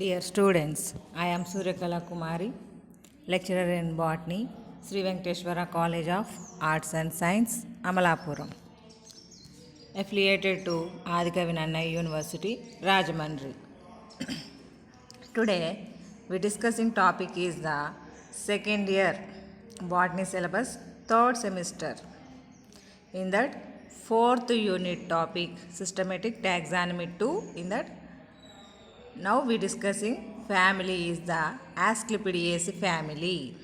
Dear students, I am Suryakala Kumari, lecturer in botany, Sri Venkateshwara College of Arts and Science, Amalapuram, affiliated to Adikavinanna University, Rajahmundry. Today, we discussing topic is the second year botany syllabus, third semester. In that, fourth unit topic, systematic taxonomy 2. In that, now we discussing family is the Asclepiadaceae family.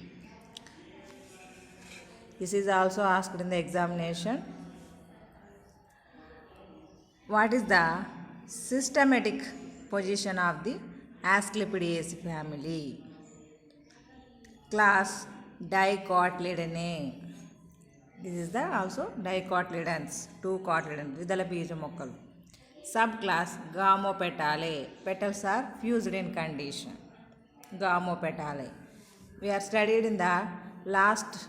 This is also asked in the examination. What is the systematic position of the Asclepiadaceae family? Class Dicotyledonnae. This is the also dicotyledons, two cotyledons, Vidala bija mokkalu. Subclass Gamopetalae. Petals are fused in condition. Gamopetalae. We are studied in the last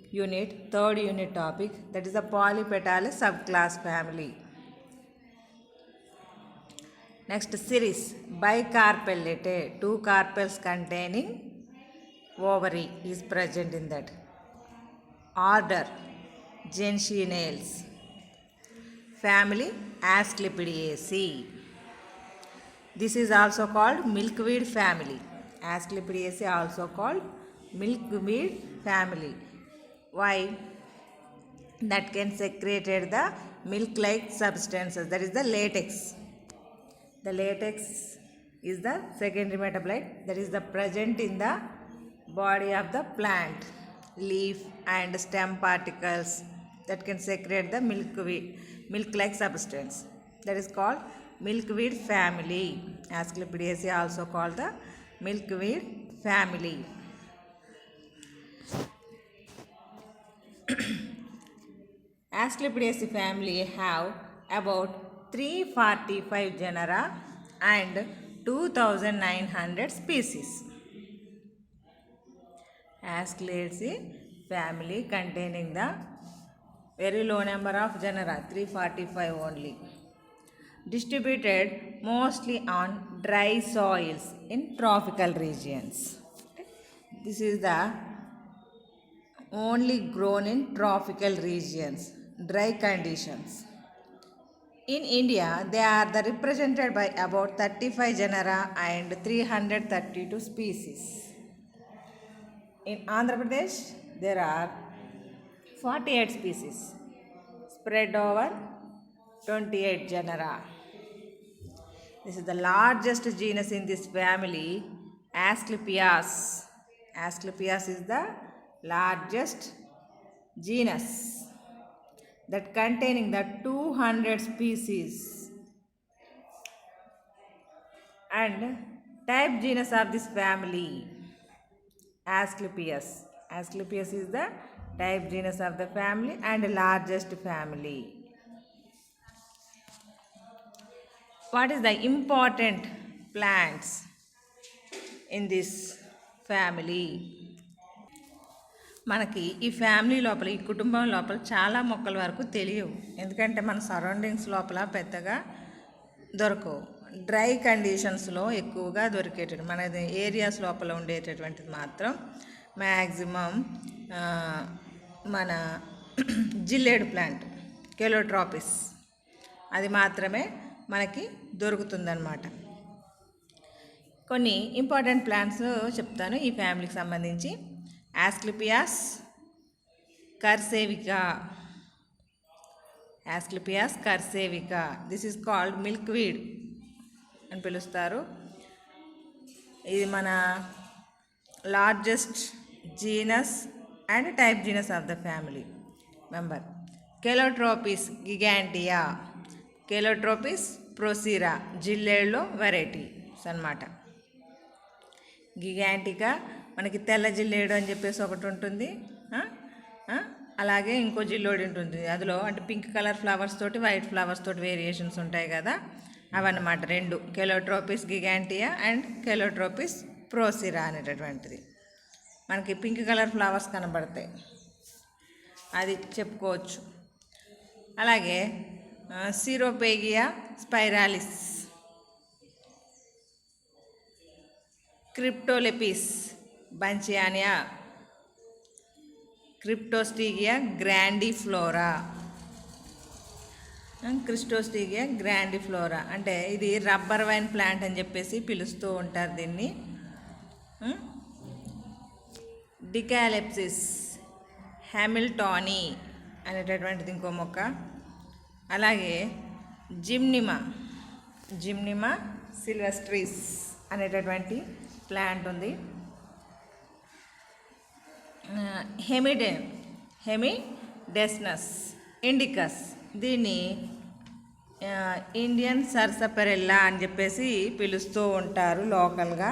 unit, third unit topic, that is the Polypetalae subclass family. Next series, Bicarpellate. Two carpels containing ovary is present in that. Order, Gentianales. Family, Asclepiadaceae. This is also called milkweed family. Asclepiadaceae also called milkweed family. Why? That can secrete the milk-like substances, that is the latex. The latex is the secondary metabolite that is the present in the body of the plant, leaf and stem particles that can secrete the milk-like substance. That is called milkweed family. Asclepiadaceae also called the milkweed family. Asclepiadaceae family have about 345 genera and 2,900 species. Asclepiadaceae family containing the very low number of genera, 345 only. Distributed mostly on dry soils in tropical regions. This is the only grown in tropical regions, dry conditions. In India, they are represented by about 35 genera and 332 species. In Andhra Pradesh, there are 48 species spread over 28 genera. This is the largest genus in this family, Asclepias. Asclepias is the largest genus that containing the 200 species. And type genus of this family, Asclepias. Asclepias is the type genus of the family and largest family. What is the important plants in this family? మనకి ఈ family లోపల, ఈ కుటుంబం లోపల చాలా మొక్కల వరకు తెలియవు. ఎందుకంటే మన సరౌండింగ్స్ లోపల పెద్దగా దొరకవు. డ్రై కండిషన్స్లో ఎక్కువగా దొరికేటట్టు మన ఏరియాస్ లోపల ఉండేటటువంటిది మాత్రం మ్యాక్సిమం మన జిల్లేడు ప్లాంట్ కెలోట్రాపిస్ అది మాత్రమే మనకి దొరుకుతుందన్నమాట. కొన్ని ఇంపార్టెంట్ ప్లాంట్స్ చెప్తాను ఈ ఫ్యామిలీకి సంబంధించి. Asclepias cursavica. Asclepias cursavica. This is called milkweed అని పిలుస్తారు. ఇది మన largest genus and type genus of the family member. Calotropis gigantea, Calotropis procera జిల్లేడ్లో వెరైటీస్ అన్నమాట. గిగాంటికా మనకి తెల్ల జిల్లేడు అని చెప్పేసి ఒకటి ఉంటుంది, అలాగే ఇంకో జిల్లోడి ఉంటుంది. అందులో అంటే పింక్ కలర్ ఫ్లవర్స్ తోటి వైట్ ఫ్లవర్స్ తోటి వేరియేషన్స్ ఉంటాయి కదా, అవన్నమాట రెండు, కెలోట్రోపిస్ గిగాంటియా అండ్ కెలోట్రోపిస్ ప్రోసిరా అనేటటువంటిది. మనకి పింక్ కలర్ ఫ్లవర్స్ కనబడతాయి, అది చెప్పుకోవచ్చు. అలాగే సిరోపేగియా స్పైరాలిస్, క్రిప్టోలెపిస్ బంచియానియా, క్రిప్టోస్టిగియా గ్రాండిఫ్లోరా. క్రిప్టోస్టిగియా గ్రాండిఫ్లోరా అంటే ఇది రబ్బర్ వైన్ ప్లాంట్ అని చెప్పేసి పిలుస్తూ ఉంటారు దీన్ని. డికాలెప్సిస్ హ్యామిల్టానీ అనేటటువంటిది ఇంకో మొక్క. అలాగే జిమ్నిమా సిల్వెస్ట్రిస్ అనేటటువంటి ప్లాంట్ ఉంది. హెమిడెస్నస్ ఇండికస్, దీన్ని ఇండియన్ సర్సపెరెల్లా అని చెప్పేసి పిలుస్తూ ఉంటారు లోకల్గా.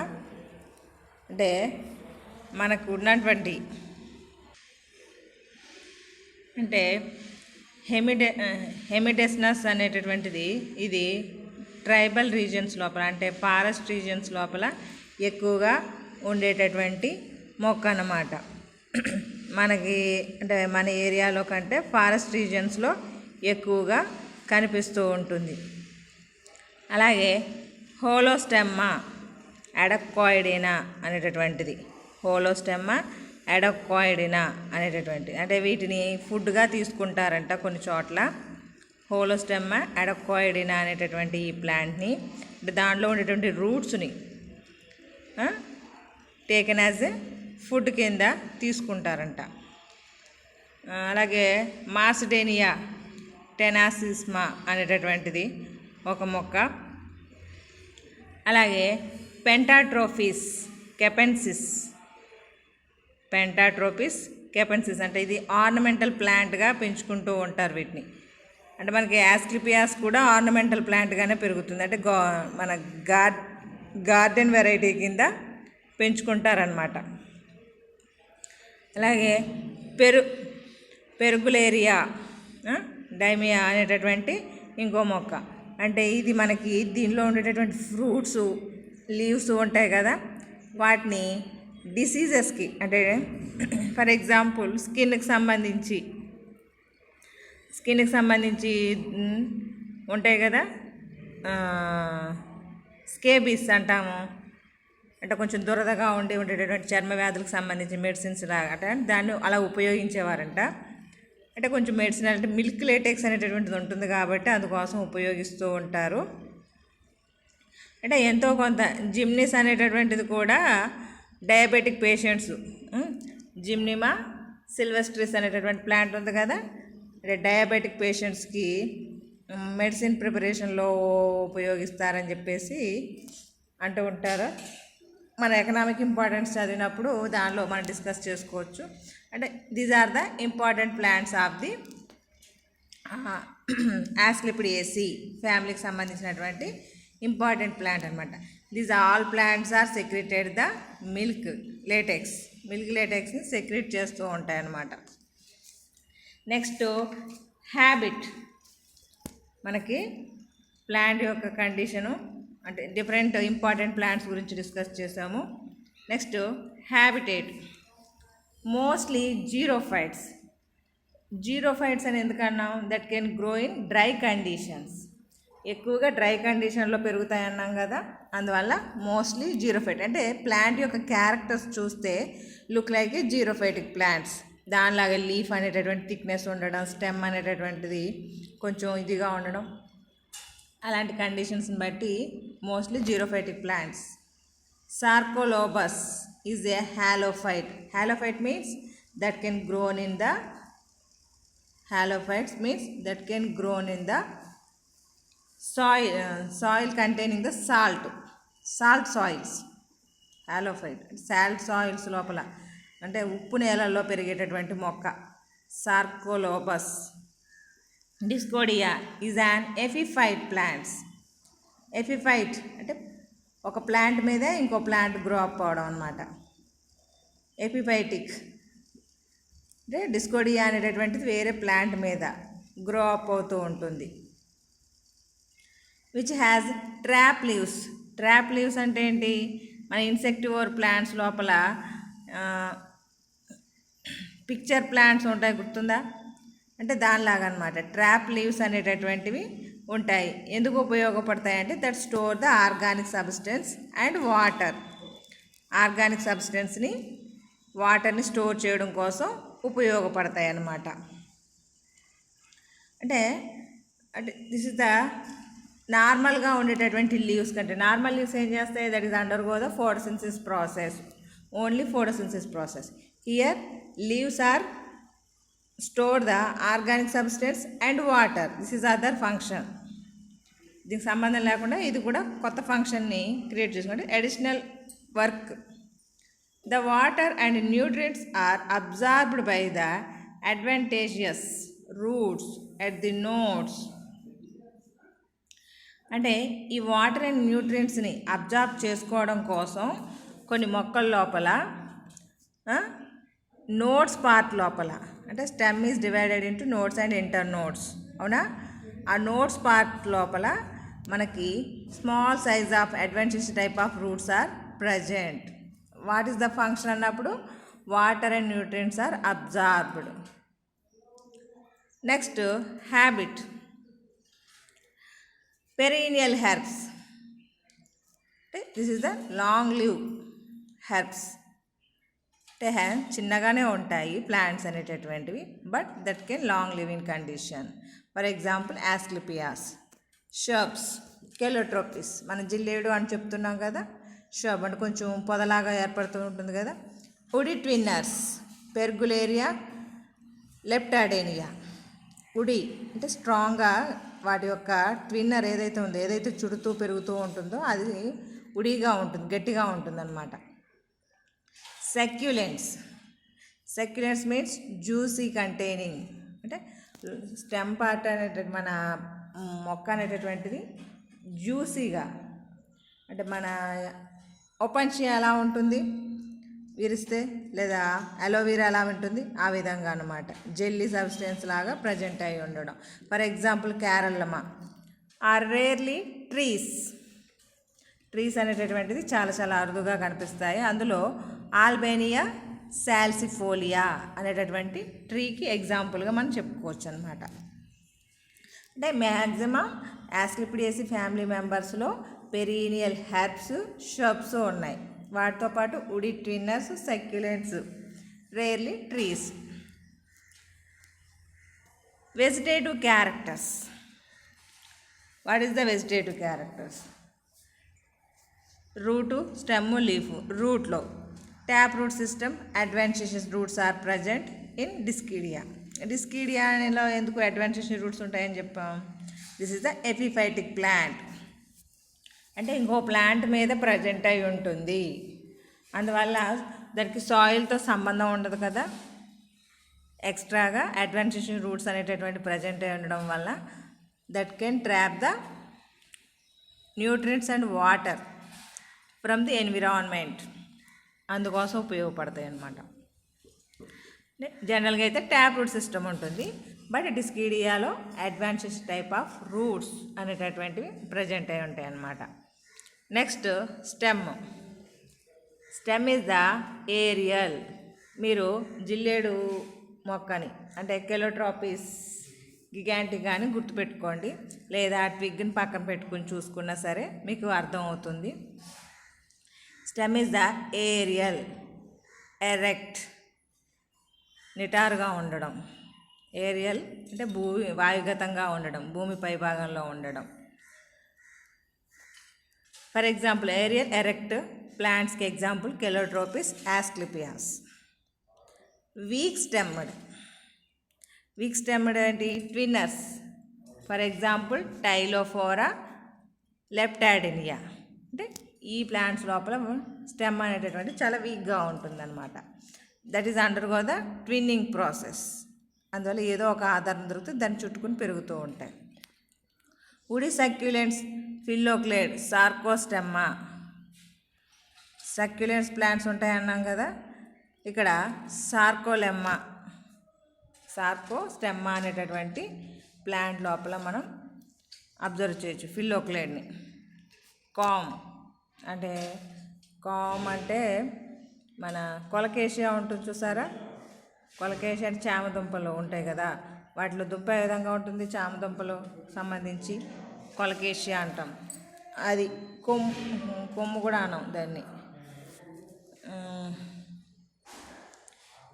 అంటే మనకు ఉన్నటువంటి అంటే హెమిడెస్నస్ అనేటటువంటిది ఇది ట్రైబల్ రీజియన్స్ లోపల అంటే ఫారెస్ట్ రీజియన్స్ లోపల ఎక్కువగా ఉండేటటువంటి మొక్క అన్నమాట. మనకి అంటే మన ఏరియాలో కంటే ఫారెస్ట్ రీజియన్స్లో ఎక్కువగా కనిపిస్తూ ఉంటుంది. అలాగే హోలోస్టెమ్మా అడక్వాయిడినా అనేటటువంటిది, హోలోస్టెమ్మా అడక్వాయిడినా అనేటటువంటి అంటే వీటిని ఫుడ్గా తీసుకుంటారంట కొన్ని చోట్ల. హోలోస్టెమ్మా అడక్వాయిడినా అనేటటువంటి ఈ ప్లాంట్ని అంటే దాంట్లో ఉండేటువంటి రూట్స్ని టేకెన్ యాజ్ ఏ ఫుడ్ కింద తీసుకుంటారంట. అలాగే మార్సిడేనియా టెనాసిస్మా అనేటటువంటిది ఒక మొక్క. అలాగే పెంటాట్రోపిస్ కెపెన్సిస్ అంటే ఇది ఆర్నమెంటల్ ప్లాంట్గా పెంచుకుంటూ ఉంటారు వీటిని. అంటే మనకి యాస్క్లిపియాస్ కూడా ఆర్నమెంటల్ ప్లాంట్గానే పెరుగుతుంది, అంటే మన గార్డెన్ వెరైటీ కింద పెంచుకుంటారనమాట. అలాగే పెరుగులేరియా డైమియా అనేటటువంటి ఇంకో మొక్క. అంటే ఇది మనకి దీనిలో ఉండేటటువంటి ఫ్రూట్స్ లీవ్స్ ఉంటాయి కదా, వాటిని డిసీజెస్కి అంటే ఫర్ ఎగ్జాంపుల్ స్కిన్కి సంబంధించి ఉంటాయి కదా, స్కేబీస్ అంటాము, అంటే కొంచెం దురదగా ఉండేటటువంటి చర్మ వ్యాధులకు సంబంధించి మెడిసిన్స్ లాగా అంటే దాన్ని అలా ఉపయోగించేవారంట. అంటే కొంచెం మెడిసిన్ అంటే మిల్క్ లేటెక్స్ అనేటటువంటిది ఉంటుంది కాబట్టి అందుకోసం ఉపయోగిస్తూ ఉంటారు. అంటే ఎంతో కొంత జిమ్నిస్ అనేటటువంటిది కూడా డయాబెటిక్ పేషెంట్స్, జిమ్నిమా సిల్వెస్ట్రిస్ అనేటటువంటి ప్లాంట్ ఉంది కదా, అంటే డయాబెటిక్ పేషెంట్స్కి మెడిసిన్ ప్రిపరేషన్లో ఉపయోగిస్తారని చెప్పేసి అంటూ ఉంటారు. మన ఎకనామిక్ ఇంపార్టెన్స్ చదివినప్పుడు దానిలో మనం డిస్కస్ చేసుకోవచ్చు. అంటే these are the important plants of the Asclepiadaceae ఫ్యామిలీకి సంబంధించినటువంటి ఇంపార్టెంట్ ప్లాంట్ అనమాట. These all plants are secreted the milk లేటెక్స్ని సెక్రెట్ చేస్తూ ఉంటాయి అన్నమాట. నెక్స్ట్ హ్యాబిట్, మనకి ప్లాంట్ యొక్క కండిషను అంటే డిఫరెంట్ ఇంపార్టెంట్ ప్లాంట్స్ గురించి డిస్కస్ చేసాము. నెక్స్ట్ హ్యాబిటేట్, మోస్ట్లీ జీరోఫైట్స్ అని ఎందుకన్నాం, that can grow in dry conditions, ఎక్కువగా డ్రై కండిషన్లో పెరుగుతాయన్నాం కదా, అందువల్ల మోస్ట్లీ జీరోఫైట్. అంటే ప్లాంట్ యొక్క క్యారెక్టర్స్ చూస్తే look like a xerophytic plants, దానిలాగా లీఫ్ అనేటటువంటి థిక్నెస్ ఉండడం, స్టెమ్ అనేటటువంటిది కొంచెం ఇదిగా ఉండడం, అలాంటి కండిషన్స్ని బట్టి mostly xerophytic plants. Sarcolobus is a halophyte means that can grown in the soil containing the salt soils. Halophyte salt soils లోపల అంటే ఉప్పు నేలల్లో పెరిగేటటువంటి మొక్క సార్కోలోబస్. డిస్కోడియా ఈజ్ అన్ ఎఫిఫైట్ ప్లాంట్స్. ఎఫిఫైట్ అంటే ఒక ప్లాంట్ మీదే ఇంకో ప్లాంట్ గ్రో అప్ అవడం అనమాట. ఎపిఫైటిక్ అంటే డిస్కోడియా అనేటటువంటిది వేరే ప్లాంట్ మీద గ్రో అప్ అవుతూ ఉంటుంది. విచ్ హ్యాజ్ ట్రాప్ లీవ్స్ అంటే ఏంటి, మన ఇన్సెక్టివోర్ ప్లాంట్స్ లోపల పిక్చర్ ప్లాంట్స్ ఉంటాయి, గుర్తుందా, అంటే దానిలాగా అనమాట. ట్రాప్ లీవ్స్ అనేటటువంటివి ఉంటాయి. ఎందుకు ఉపయోగపడతాయి అంటే that store the organic substance and water. Organic సబ్స్టెన్స్ని వాటర్ని స్టోర్ చేయడం కోసం ఉపయోగపడతాయి అన్నమాట. అంటే అంటే దిస్ ఇస్ ద నార్మల్గా ఉండేటటువంటి లీవ్స్ కంటే నార్మల్ లీవ్స్ ఏం చేస్తాయి, that is undergo the photosynthesis process, only photosynthesis process. Here leaves are store the organic substance and water, this is other function. దీనికి సంబంధం లేకుండా ఇది కూడా కొత్త ఫంక్షన్ని క్రియేట్ చేసుకుంటే additional work. The water and nutrients are absorbed by the advantageous roots at the nodes. అంటే ఈ వాటర్ అండ్ న్యూట్రియంట్స్ని అబ్జార్బ్ చేసుకోవడం కోసం కొన్ని మొక్కల లోపల నోడ్స్ పార్ట్ లోపల, అంటే stem is divided into nodes and internodes, అవునా? ఆ నోడ్స్ పార్ట్ లోపల మనకి small size of advantage type of roots are present. What is the function అన్నప్పుడు water and nutrients are absorbed. Next habit. Perennial herbs, అంటే this is the long live herbs. అంటే చిన్నగానే ఉంటాయి plants అనేటటువంటివి, but that can long live in condition. For example Asclepias, shrubs, Calotropis. మన జిల్లేడు అని చెప్తున్నాం కదా, షర్బ్ అంటే కొంచెం పొదలాగా ఏర్పడుతూ ఉంటుంది కదా. ఉడి ట్విన్నర్స్, పెర్గులేరియా, లెప్టాడేనియా. ఉడి అంటే స్ట్రాంగ్గా వాటి యొక్క ట్విన్నర్ ఏదైతే ఉందో, ఏదైతే చుడుతూ పెరుగుతూ ఉంటుందో అది ఉడిగా ఉంటుంది, గట్టిగా ఉంటుంది అన్నమాట. Succulents, succulents means juicy containing, అంటే స్టెమ్ పార్ట్ అనేటువంటి మన మొక్క అనేటటువంటిది జ్యూసీగా, అంటే మన ఓపెన్షియా ఎలా ఉంటుంది విరిస్తే, లేదా అలోవెరా ఎలా ఉంటుంది ఆ విధంగా అనమాట, జెల్లీ సబ్స్టెన్స్ లాగా ప్రజెంట్ అయి ఉండడం. For example Caralluma are rarely trees. Trees అనేటటువంటిది చాలా చాలా అరుదుగా కనిపిస్తాయి. అందులో ఆల్బేనియా సాల్సిఫోలియా అనేటటువంటి ట్రీకి ఎగ్జాంపుల్గా మనం చెప్పుకోవచ్చు అనమాట. అంటే మ్యాక్సిమం యాస్క్లిపిడియేసి ఫ్యామిలీ మెంబర్స్లో పెరీనియల్ హెర్బ్స్, షర్బ్స్ ఉన్నాయి. వాటితో పాటు woody twiners, succulents, rarely trees. Vegetative characters. What is the vegetative characters? Root, stem, leaf. రూట్లో tap root system, advantageous roots are present in Dischidia. Dischidia అనేలో ఎందుకు advantageous roots ఉంటాయని చెప్పాం? This is the epiphytic plant, అంటే ఇంకో plant మీద present అయి ఉంటుంది. అందువల్ల దానికి సాయిల్తో సంబంధం ఉండదు కదా, ఎక్స్ట్రాగా అడ్వాంటేజియస్ రూట్స్ అనేటటువంటి ప్రజెంట్ అయి ఉండడం వల్ల that can trap the nutrients and water from the environment. అందుకోసం ఉపయోగపడతాయి అన్నమాట. జనరల్గా అయితే ట్యాప్ రూట్ సిస్టమ్ ఉంటుంది, బట్ డిస్కిడియాలో అడ్వాన్స్డ్ టైప్ ఆఫ్ రూట్స్ అనేటటువంటివి ప్రజెంట్ అయి ఉంటాయి అన్నమాట. Next stem. Stem is the aerial. మీరు జిల్లేడు మొక్కని అంటే కెలోట్రోపిస్ గిగాంటికా అని గుర్తుపెట్టుకోండి, లేదా ట్విగ్ని పక్కన పెట్టుకుని చూసుకున్నా సరే మీకు అర్థమవుతుంది. Stem is the aerial, erect, నిటారుగా ఉండడం. ఏరియల్ అంటే భూమి వాయుగతంగా ఉండడం, భూమి పై భాగంలో ఉండడం. ఫర్ ఎగ్జాంపుల్ ఏరియల్, ఎరెక్ట్ ప్లాంట్స్కి example Calotropis, Asclepias. Weak stemmed. Weak stemmed ఏంటి? Twiners. For example Tylophora, Leptadenia. అంటే ఈ ప్లాంట్స్ లోపల స్టెమ్ అనేటటువంటి చాలా వీక్గా ఉంటుందన్నమాట. That is undergo the twining process. అందువల్ల ఏదో ఒక ఆధారం దొరుకుతుంది, దాన్ని చుట్టుకుని పెరుగుతూ ఉంటాయి. ఉడి succulents, phylloclade, Sarcostemma. Succulents plants ఉంటాయి అన్నాం కదా, ఇక్కడ సార్కోలెమ్మా, సార్కోస్టెమ్మా అనేటటువంటి ప్లాంట్ లోపల మనం అబ్జర్వ్ చేయొచ్చు ఫిల్లోక్లేడ్ని. కామ్ అంటే మన కొలకేషియా ఉంటుంది చూసారా, కొలకేషియా అంటే చామదుంపలు ఉంటాయి కదా, వాటిలో దుంప ఏ విధంగా ఉంటుంది, చామదుంపలు సంబంధించి కొలకేషియా అంటాం. అది కొమ్ము కూడా అనం దాన్ని.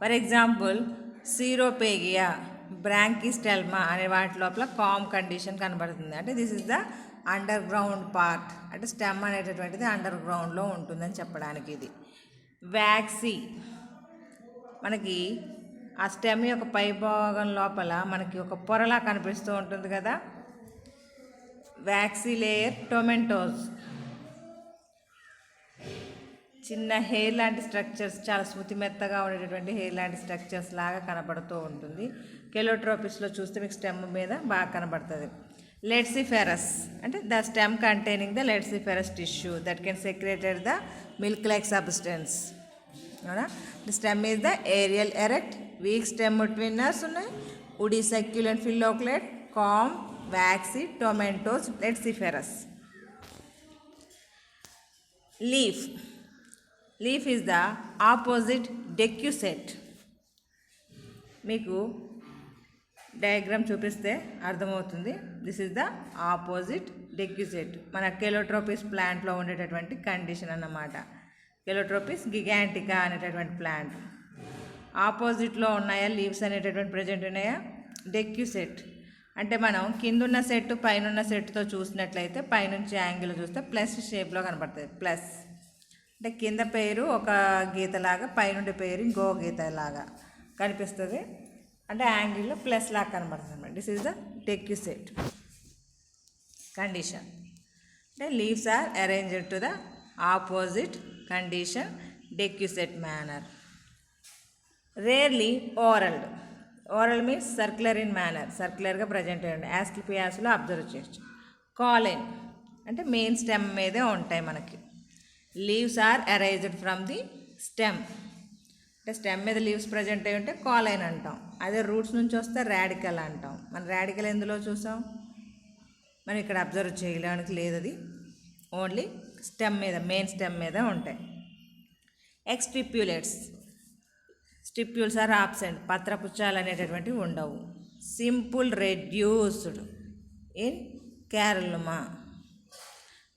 ఫర్ ఎగ్జాంపుల్ సీరోపేగియా, బ్రాంకిస్టెల్మా అనే వాటి లోపల కామ్ కండిషన్ కనబడుతుంది. అంటే this is the under ground part, అంటే స్టెమ్ అనేటటువంటిది అండర్ గ్రౌండ్లో ఉంటుందని చెప్పడానికి ఇది. వ్యాక్సీ, మనకి ఆ స్టెమ్ యొక్క పై భాగం లోపల మనకి ఒక పొరలా కనిపిస్తూ ఉంటుంది కదా, వ్యాక్సీ లేయర్ టొమెంటోస్, చిన్న హెయిర్ లాంటి స్ట్రక్చర్స్, చాలా స్మృతి మెత్తగా ఉండేటటువంటి హెయిర్ లాంటి స్ట్రక్చర్స్ లాగా కనబడుతూ ఉంటుంది. కెలోట్రోపిస్లో చూస్తే మీకు స్టెమ్ మీద బాగా కనబడుతుంది. లెట్సిఫెరస్ అంటే the stem containing the laticiferous tissue that can secreted the milk like substance. అవునా, the stem is the aerial erect, weak stem twiners ఉన్నాయి, వుడీ సక్యులెంట్ ఫిల్లోక్లేట్, కామ్, waxy, tomentose, laticiferous. Leaf, leaf is the opposite decussate. మీకు diagram చూపిస్తే అర్థమవుతుంది. This is the opposite decussate. మన Calotropis ప్లాంట్లో ఉండేటటువంటి condition అన్నమాట. కెలోట్రోపిస్ గిగాంటికా అనేటటువంటి ప్లాంట్. ఆపోజిట్లో ఉన్నాయా లీవ్స్ అనేటటువంటి ప్రజెంట్ ఉన్నాయా? డెక్యుసెట్ అంటే మనం కిందున్న సెట్ పైన సెట్తో చూసినట్లయితే పైనుంచి యాంగిల్ చూస్తే ప్లస్ షేప్లో కనపడుతుంది. ప్లస్ అంటే కింద పేరు ఒక గీతలాగా, పైనుండి పేరు ఇంకో గీతలాగా కనిపిస్తుంది. అంటే యాంగిల్లో ప్లస్ లాగా కనబడుతుంది అన్నమాట. This is the decussate condition. అంటే leaves are arranged to the opposite condition decussate manner. Rarely whorled, whorl means circular in manner, సర్క్యులర్గా ప్రజెంట్ అయ్యండి. యాస్క్లిపియాస్లో అబ్జర్వ్ చేయొచ్చు. కాలైన్ అంటే మెయిన్ స్టెమ్ మీదే ఉంటాయి మనకి. Leaves are arised from the stem, అంటే స్టెమ్ మీద లీవ్స్ ప్రజెంట్ అయి ఉంటే కాలైన్ అంటాం. అదే రూట్స్ నుంచి వస్తే రాడికల్ అంటాం. మన రాడికల్ ఎందులో చూసాం? మనం ఇక్కడ అబ్జర్వ్ చేయడానికి లేదు, అది ఓన్లీ స్టెమ్ మీద, మెయిన్ స్టెమ్ మీద ఉంటాయి. ఎక్స్ట్రిప్యులేట్స్, స్టిప్యూల్స్ ఆర్ ఆబ్సెంట్, పత్రపుచ్చాలు అనేటటువంటివి ఉండవు. సింపుల్ రెడ్యూస్డ్ ఇన్ క్యారల్మా,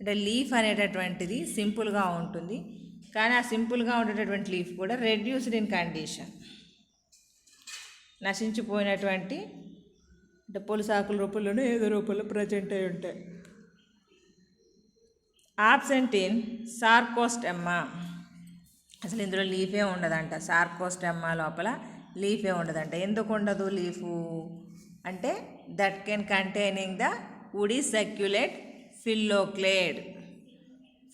అంటే లీఫ్ అనేటటువంటిది సింపుల్గా ఉంటుంది, కానీ ఆ సింపుల్గా ఉండేటటువంటి లీఫ్ కూడా రెడ్యూస్డ్ ఇన్ కండిషన్, నశించిపోయినటువంటి అంటే పొలుసాకుల రూపంలోనే ఏదో రూపంలో ప్రజెంట్ అయి ఉంటాయి. ఆబ్సెంట్ ఇన్ సార్కోస్టెమ్మా, అసలు ఇందులో లీఫే ఉండదంట. సార్కోస్టెమ్మా లోపల లీఫే ఉండదంట. ఎందుకు ఉండదు లీఫు అంటే that can containing the woody succulent phylloclade.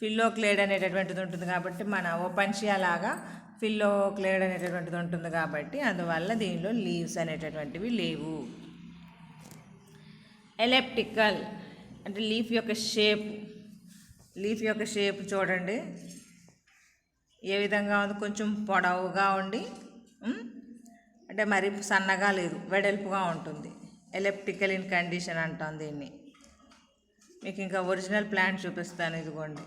Phylloclade అనేటటువంటిది ఉంటుంది కాబట్టి, మన ఓపెన్షియా లాగా ఫిల్లోక్లేడ్ అనేటటువంటిది ఉంటుంది కాబట్టి అందువల్ల దీనిలో లీవ్స్ అనేటటువంటివి లేవు. ఎలిప్టికల్ అంటే లీఫ్ యొక్క షేప్, లీఫ్ యొక్క షేప్ చూడండి ఏ విధంగా ఉంది. కొంచెం పొడవుగా ఉండి అంటే మరి సన్నగా లేదు, వెడల్పుగా ఉంటుంది. ఎలిప్టికల్ ఇన్ కండిషన్ అంటాం దీన్ని. మీకు ఇంకా ఒరిజినల్ ప్లాంట్ చూపిస్తాను, ఇదిగోండి.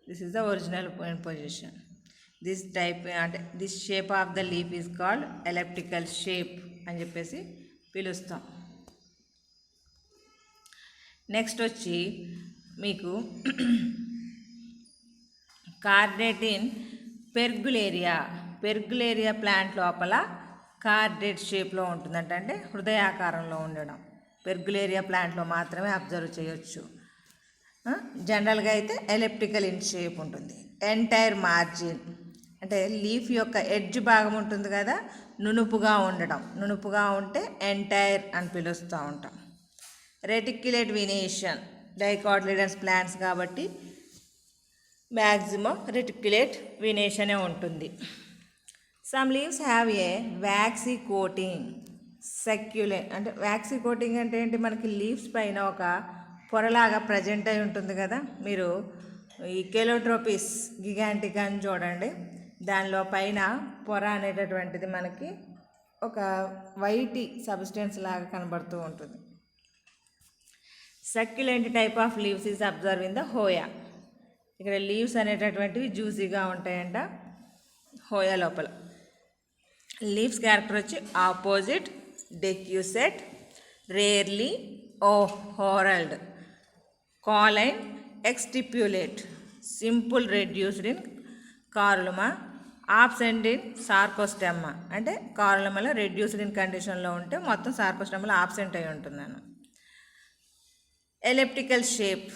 This is the original position. This type అంటే this shape of the leaf is called elliptical shape అని చెప్పేసి పిలుస్తాం. నెక్స్ట్ వచ్చి మీకు కార్డేటిన్ పెర్గులేరియా. పెర్గులేరియా ప్లాంట్ లోపల కార్డేట్ షేప్లో ఉంటుందంట, అంటే హృదయాకారంలో ఉండడం. పెర్గులేరియా ప్లాంట్లో మాత్రమే అబ్జర్వ్ చేయొచ్చు. జనరల్గా అయితే ఎలిప్టికల్ ఇన్ షేప్ ఉంటుంది. ఎంటైర్ మార్జిన్ అంటే లీఫ్ యొక్క ఎడ్జ్ భాగం ఉంటుంది కదా, నునుపుగా ఉండడం. నునుపుగా ఉంటే ఎంటైర్ అని పిలుస్తూ ఉంటాం. రెటిక్యులేట్ వినేషన్, డైకాటిలిడన్స్ ప్లాంట్స్ కాబట్టి మ్యాక్సిమం రెటిక్యులేట్ వినేషనే ఉంటుంది. Some leaves have a waxy coating. Succulent అంటే వ్యాక్సీ కోటింగ్ అంటే ఏంటి? మనకి లీవ్స్ పైన ఒక పొరలాగా ప్రజెంట్ అయి ఉంటుంది కదా. మీరు ఈ కెలోట్రోపిస్ గిగాంటికా అని చూడండి, దానిలో పైన పొర అనేటటువంటిది మనకి ఒక వైట్ సబ్స్టెన్స్ లాగా కనబడుతూ ఉంటుంది. Succulent type of leaves is observe in the Hoya. ఇక్కడ లీవ్స్ అనేటటువంటివి జ్యూసీగా ఉంటాయంట హోయా లోపల. లీవ్స్ క్యారెక్టర్ వచ్చి opposite decussate, rarely whorled, cauline, exstipulate, simple reduced in Caralluma, absent in Sarcostemma అంటే కాలమల రెడ్యూస్డ్ ఇన్ కండిషన్లో ఉంటే మొత్తం సార్కోస్టెమ్లో ఆబ్సెంట్ అయి ఉంటుందన్న. Elliptical shape,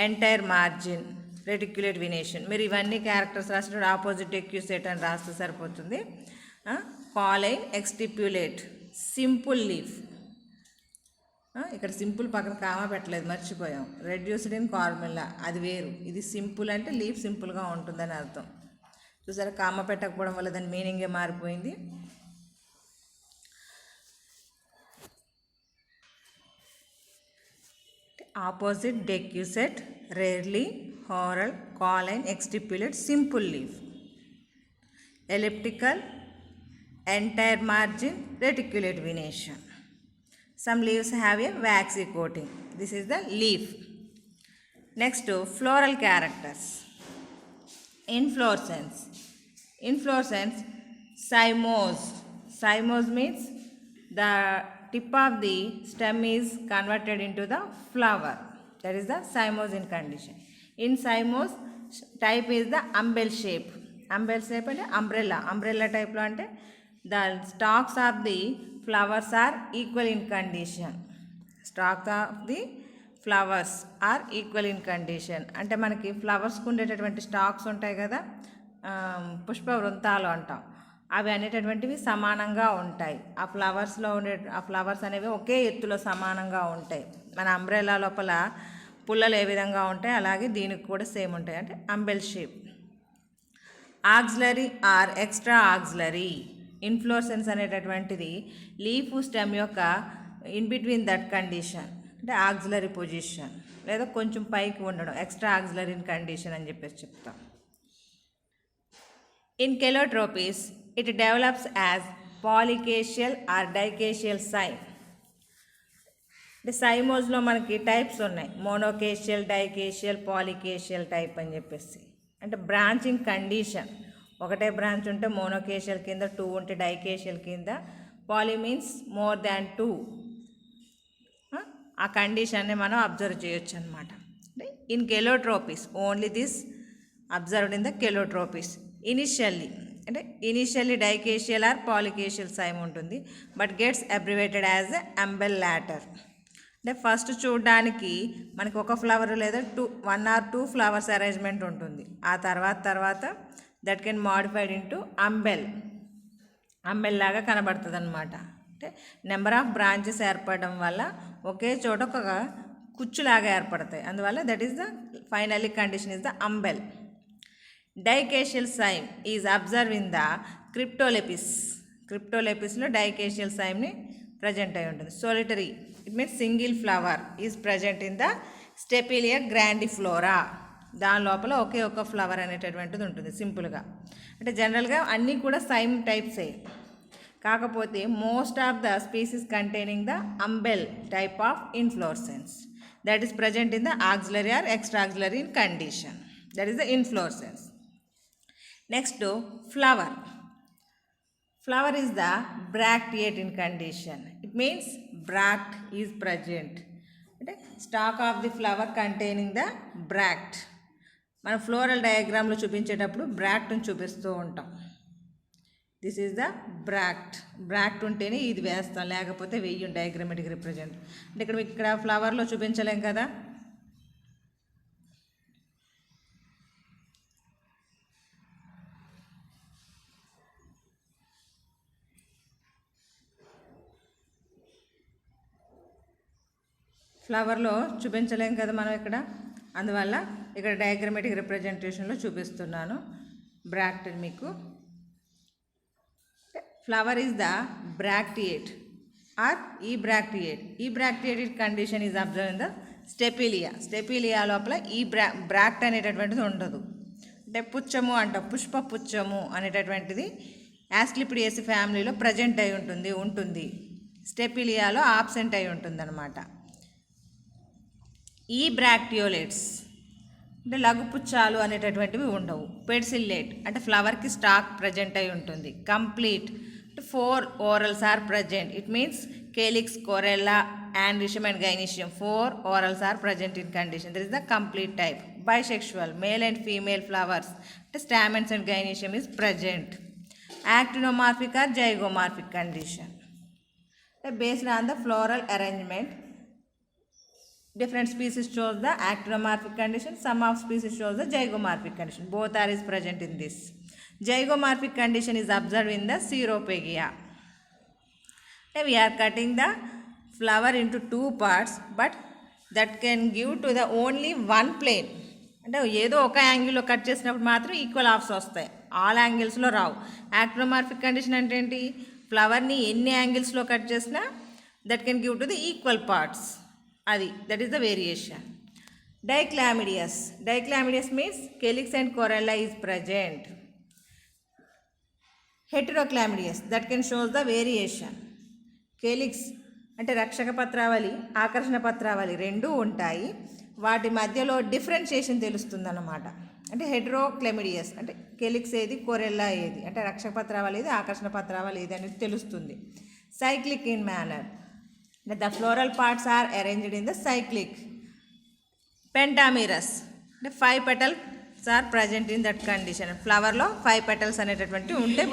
entire margin, reticulate venation. మీరు ఇవన్నీ క్యారెక్టర్స్ రాసినప్పుడు ఆపోజిట్ ఎక్యూసేట్ అని రాస్తే సరిపోతుంది. కాలైన్, ఎక్స్టిప్యులేట్, సింపుల్ లీఫ్. ఇక్కడ సింపుల్ పక్కన కామా పెట్టలేదు, మర్చిపోయాం. రెడ్యూస్డ్ ఇన్ కార్మెల్లా అది వేరు, ఇది సింపుల్ అంటే లీఫ్ సింపుల్గా ఉంటుందని అర్థం. చూసారా, కామా పెట్టకపోవడం వల్ల దాని మీనింగే మారిపోయింది. Opposite decussate, rarely, whorl, cauline, exstipulate, simple leaf. Elliptical, entire margin, reticulate venation. Some leaves have a waxy coating. This is the leaf. Next, floral characters. Inflorescence. Inflorescence, cymose. Cymose means the tip of the stem is converted into the flower. That is the cymose in condition. In cymose, type is the umbel shape. Umbel shape అంటే umbrella. Umbrella type lo ante the stalks of the flowers are equal in condition. Stalks of the flowers are equal in condition. అంటే మనకి ఫ్లవర్స్కి ఉండేటటువంటి stocks ఉంటాయి కదా, పుష్ప వృంతాలు అంటాం, అవి అనేటటువంటివి సమానంగా ఉంటాయి. ఆ ఫ్లవర్స్లో ఉండే ఆ ఫ్లవర్స్ అనేవి ఒకే ఎత్తులో సమానంగా ఉంటాయి. మన అంబ్రెల్లా లోపల పుల్లలు ఏ విధంగా ఉంటాయి అలాగే దీనికి కూడా సేమ్ ఉంటాయి, అంటే umbel shape. Axillary or extra axillary. Inflorescence అనేటటువంటిది లీఫ్ స్టెమ్ యొక్క ఇన్ బిట్వీన్ దట్ కండిషన్, అంటే ఆక్సిలరీ పొజిషన్ లేదా కొంచెం పైకి ఉండడం, ఎక్స్ట్రా ఆక్సిలరీ కండిషన్ అని చెప్పేసి చెప్తాం. In Calotropis it develops as polychasial or dichasial cyme. అంటే సైమోజ్లో మనకి టైప్స్ ఉన్నాయి, మోనోకేషియల్, డైకేషియల్, పాలికేషియల్ టైప్ అని చెప్పేసి. అంటే బ్రాంచింగ్ కండిషన్, ఒకటే బ్రాంచ్ ఉంటే మోనోకేషియల్ కింద, 2 ఉంటే డైకేషియల్ కింద. Poly means more than 2. ఆ కండిషన్ని మనం అబ్జర్వ్ చేయొచ్చు అనమాట. అంటే in Calotropis only this observed in the Calotropis. Initially dichasial or polychasial cyme ఉంటుంది, but gets abbreviated as a umbel later. అంటే ఫస్ట్ చూడడానికి మనకి ఒక ఫ్లవర్ లేదా 1 or 2 ఫ్లవర్స్ అరేంజ్మెంట్ ఉంటుంది. ఆ తర్వాత that can modified into umbel లాగా కనబడుతుంది అనమాట. అంటే నెంబర్ ఆఫ్ బ్రాంచెస్ ఏర్పడడం వల్ల ఒకే చోట ఒక కుచ్చులాగా ఏర్పడతాయి, అందువల్ల that is the finally condition is the umbel. Dichasial cyme is observe in the క్రిప్టోలెపిస్లో డైకేషియల్ సైమ్ని ప్రజెంట్ అయి ఉంటుంది. Solitary it means single flower is present in the Stapelia grandiflora. దాని లోపల ఒకే ఒక ఫ్లవర్ అనేటటువంటిది ఉంటుంది సింపుల్గా. అంటే జనరల్గా అన్నీ కూడా సైమ్ టైప్సే, కాకపోతే most of the species containing the umbel type of inflorescence that is present in the axillary or extra axillary in condition, that is the inflorescence. Next flower. Flower is the bracteate in condition. It means bract is present. Okay? Stalk of the flower containing the bract. మనం floral డయాగ్రామ్లో చూపించేటప్పుడు బ్రాక్ట్ని చూపిస్తూ ఉంటాం. This is the bract ఉంటేనే ఇది వేస్తాం, లేకపోతే వెయ్యం diagrammatic represent. అంటే ఇక్కడ ఫ్లవర్లో చూపించలేం కదా. ఫ్లవర్లో చూపించలేం కదా మనం ఇక్కడ, అందువల్ల ఇక్కడ డయాగ్రామెటిక్ రిప్రజెంటేషన్లో చూపిస్తున్నాను బ్రాక్ట్ మీకు. Flower is the bracteate or ఈ bracteated condition is observe in the Stapelia లోపల ఈ బ్రాక్ట్ అనేటటువంటిది ఉండదు. అంటే పుచ్చము అంటాం, పుష్ప పుచ్చము అనేటటువంటిది యాస్క్లిపిడియేసి ఫ్యామిలీలో ప్రజెంట్ అయి ఉంటుంది, స్టెపిలియాలో ఆబ్సెంట్ అయి ఉంటుంది అనమాట. ఈ బ్రాక్టియోలేట్స్ అంటే లఘుపుచ్చాలు అనేటటువంటివి ఉండవు. పెడిసిల్లేట్ అంటే ఫ్లవర్కి స్టాక్ ప్రజెంట్ అయి ఉంటుంది. కంప్లీట్ అంటే 4 whorls are present. It means calyx, corolla, androecium and gynoecium 4 whorls are present in condition. That is the complete type. Bisexual, male and female flowers. The stamens and gynoecium is present. Actinomorphic or zygomorphic condition. Based on the floral arrangement, different species shows the actinomorphic condition, some of species shows the zygomorphic condition. Both are is present in this. Zygomorphic condition is observed in the Ceropegia. We are cutting the flower into two parts, but that can give to the only one plane. అంటే ఏదో ఒక యాంగిల్లో cut చేసినప్పుడు మాత్రం equal halves వస్తాయి, all యాంగిల్స్లో రావు. Actinomorphic condition అంటే ఏంటి? ఫ్లవర్ని ఎన్ని యాంగిల్స్లో కట్ చేసినా that can give to the equal parts. అది that is the variation. Dichlamydeous. Dichlamydeous means calyx and corolla is present. Heterochlamydeous that can shows the variation. Calyx అంటే రక్షక పత్రావళి, ఆకర్షణ పత్రావళి రెండూ ఉంటాయి, వాటి మధ్యలో డిఫరెన్షియేషన్ తెలుస్తుందన్నమాట. అంటే హెటెరోక్లామిడియస్ అంటే కెలిక్స్ ఏది, కొరెల్లా ఏది, అంటే రక్షక పత్రావళి ఏది, ఆకర్షణ పత్రావళి ఏది అనేది తెలుస్తుంది. Cyclic in manner. The floral parts are arranged in the cyclic. Pentamerous. The 5 petals are present in that condition. Flower lo 5 petals అనేటటువంటి ఉంటే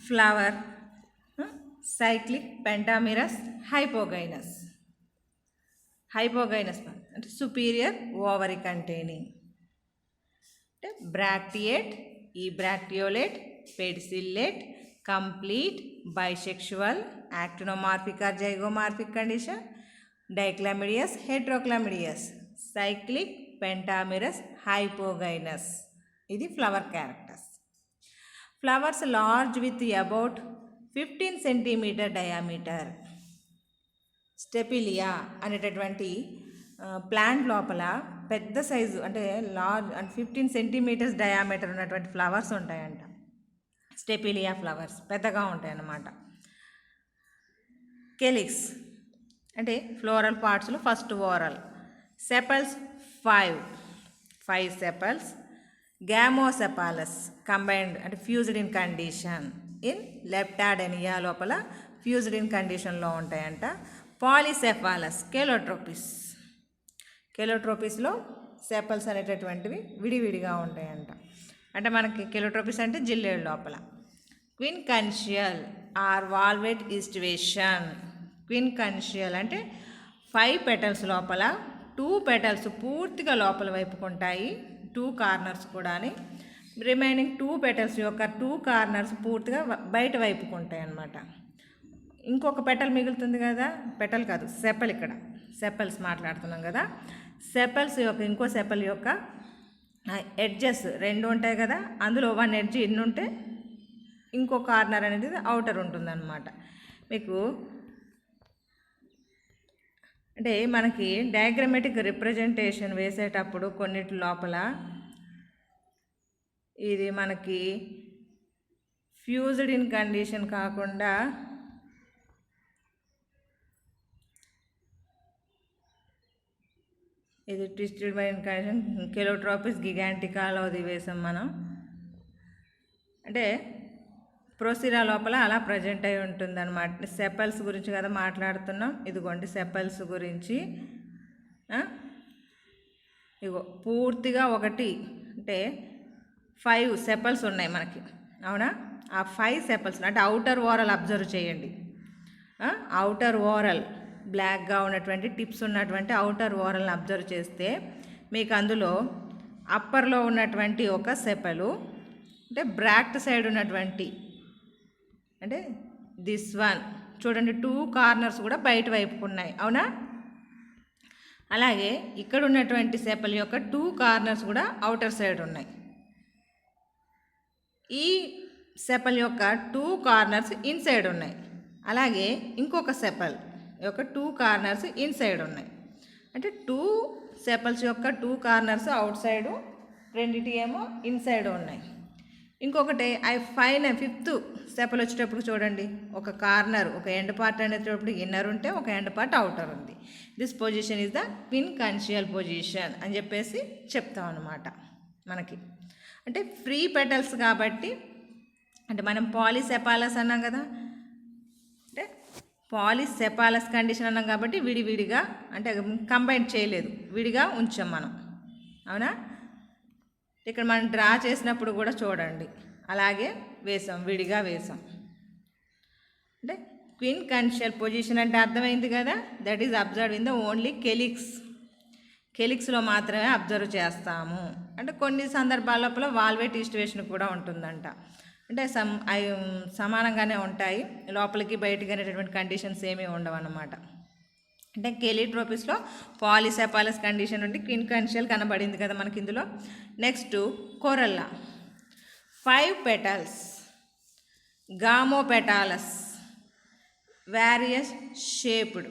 flower cyclic, pentamerous, hypogynous. Hypogynous అంటే సుపీరియర్ ఓవరీ కంటైనింగ్. అంటే బ్రాక్టియేట్, ఈ bracteolate, pedicellate, complete, bisexual, actinomorphic or zygomorphic condition, dichlamydeous, heterochlamydeous, cyclic, pentamerous, hypogynous. ఇది flower characters. Flowers large with about 15 cm diameter. Stapelia అనేటటువంటి plant లోపల పెద్ద size అంటే large అంటే 15 cm diameter ఉన్నటువంటి flowers ఉంటాయంట. స్టెపిలియా ఫ్లవర్స్ పెద్దగా ఉంటాయి అన్నమాట. కెలిక్స్ అంటే ఫ్లోరల్ పార్ట్స్లో first whorl. Sepals 5 sepals. Gamosepalous combined అంటే fused in condition. In Leptadenia లోపల ఫ్యూజ్డ్ ఇన్ కండిషన్లో ఉంటాయంట. పాలిసెఫాలస్ కెలోట్రోపిస్. కెలోట్రోపిస్లో సెపల్స్ అనేటటువంటివి విడివిడిగా ఉంటాయంట. అంటే మనకి కెలోట్రోపిస్ అంటే జిల్లేడు లోపల. క్విన్కన్షియల్ ఆర్ వాల్వెట్ ఈస్టివేషన్. క్విన్కన్షియల్ అంటే 5 petals లోపల 2 petals పూర్తిగా లోపల వైపుకుంటాయి, 2 కార్నర్స్ కూడాని. రిమైనింగ్ 2 petals యొక్క 2 కార్నర్స్ పూర్తిగా బయట వైపుకుంటాయి అన్నమాట. ఇంకొక పెటల్ మిగులుతుంది కదా, పెటల్ కాదు సెపల్, ఇక్కడ సెపల్స్ మాట్లాడుతున్నాం కదా. సెపల్స్ యొక్క ఇంకో సెపల్ యొక్క ఎడ్జెస్ 2 ఉంటాయి కదా, అందులో 1 ఎడ్జ్ ఇన్ ఉంటే ఇంకో కార్నర్ అనేది అవుటర్ ఉంటుందన్నమాట. మీకు అంటే మనకి డయాగ్రమెటిక్ రిప్రజెంటేషన్ వేసేటప్పుడు కొన్నిటి లోపల ఇది మనకి ఫ్యూజ్డ్ ఇన్ కండిషన్ కాకుండా ఇది ట్విస్టెడ్ బై ఇన్ కండిషన్. కెలోట్రోపిస్ గిగాంటికాలో అది వేసాం మనం. అంటే ప్రోసిరా లోపల అలా ప్రజెంట్ అయి ఉంటుంది అనమాట. సెపల్స్ గురించి కదా మాట్లాడుతున్నాం. ఇదిగోండి సెపల్స్ గురించి. ఇగో పూర్తిగా ఒకటి అంటే 5 సెపల్స్ ఉన్నాయి మనకి, అవునా? ఆ 5 సెపల్స్ అంటే అవుటర్ ఓరల్ అబ్జర్వ్ చేయండి. అవుటర్ ఓరల్ బ్లాక్గా ఉన్నటువంటి టిప్స్ ఉన్నటువంటి అవుటర్ ఓరల్ని అబ్జర్వ్ చేస్తే మీకు అందులో అప్పర్లో ఉన్నటువంటి ఒక సెపలు అంటే బ్రాక్ట్ సైడ్ ఉన్నటువంటి అంటే దిస్ వన్ చూడండి, 2 కార్నర్స్ కూడా బయట వైపుకు ఉన్నాయి, అవునా? అలాగే ఇక్కడ ఉన్నటువంటి సెపల్ యొక్క 2 కార్నర్స్ కూడా అవుటర్ సైడ్ ఉన్నాయి. ఈ సెపల్ యొక్క 2 కార్నర్స్ ఇన్సైడ్ ఉన్నాయి. అలాగే ఇంకొక సెపల్ యొక్క 2 కార్నర్స్ ఇన్సైడ్ ఉన్నాయి. అంటే 2 సెపల్స్ యొక్క 2 కార్నర్స్ అవుట్ సైడు, రెండిటి ఏమో ఇన్సైడ్ ఉన్నాయి. ఇంకొకటి ఫిఫ్త్ సెపల్ వచ్చేటప్పుడు చూడండి, ఒక కార్నర్ ఒక ఎండ్ పార్ట్ అనేటప్పుడు ఇన్నర్ ఉంటే ఒక ఎండ్ పార్ట్ అవుటర్ ఉంది. This position is the quincuncial position అని చెప్పేసి చెప్తాం అన్నమాట. మనకి. అంటే ఫ్రీ పెటల్స్ కాబట్టి, అంటే మనం పాలిసెపాలస్ అన్నాం కదా, అంటే పాలిసెపాలస్ కండిషన్ అన్నాం కాబట్టి విడివిడిగా, అంటే కంబైన్ చేయలేదు, విడిగా ఉంచాం మనం. అవునా? ఇక్కడ మనం డ్రా చేసినప్పుడు కూడా చూడండి, అలాగే వేసాం, విడిగా వేసాం. అంటే క్విన్కాన్షియల్ పొజిషన్ అంటే అర్థమైంది కదా, that is observe in the only కెలిక్స్లో మాత్రమే అబ్జర్వ్ చేస్తాము. అంటే కొన్ని సందర్భాల లోపల వాల్వేట్ ఈస్టివేషన్ కూడా ఉంటుందంట. అంటే సమానంగానే ఉంటాయి, లోపలికి బయటికి అనేటటువంటి కండిషన్స్ ఏమీ ఉండవు అన్నమాట. అంటే కెలిట్రోపిస్లో పాలిసెపాలస్ కండిషన్ ఉండి క్విన్కాన్షియల్ కనబడింది కదా మనకి ఇందులో. నెక్స్ట్ కొరల్లా 5 petals, గామోపెటాలస్, వేరియస్ షేప్డ్,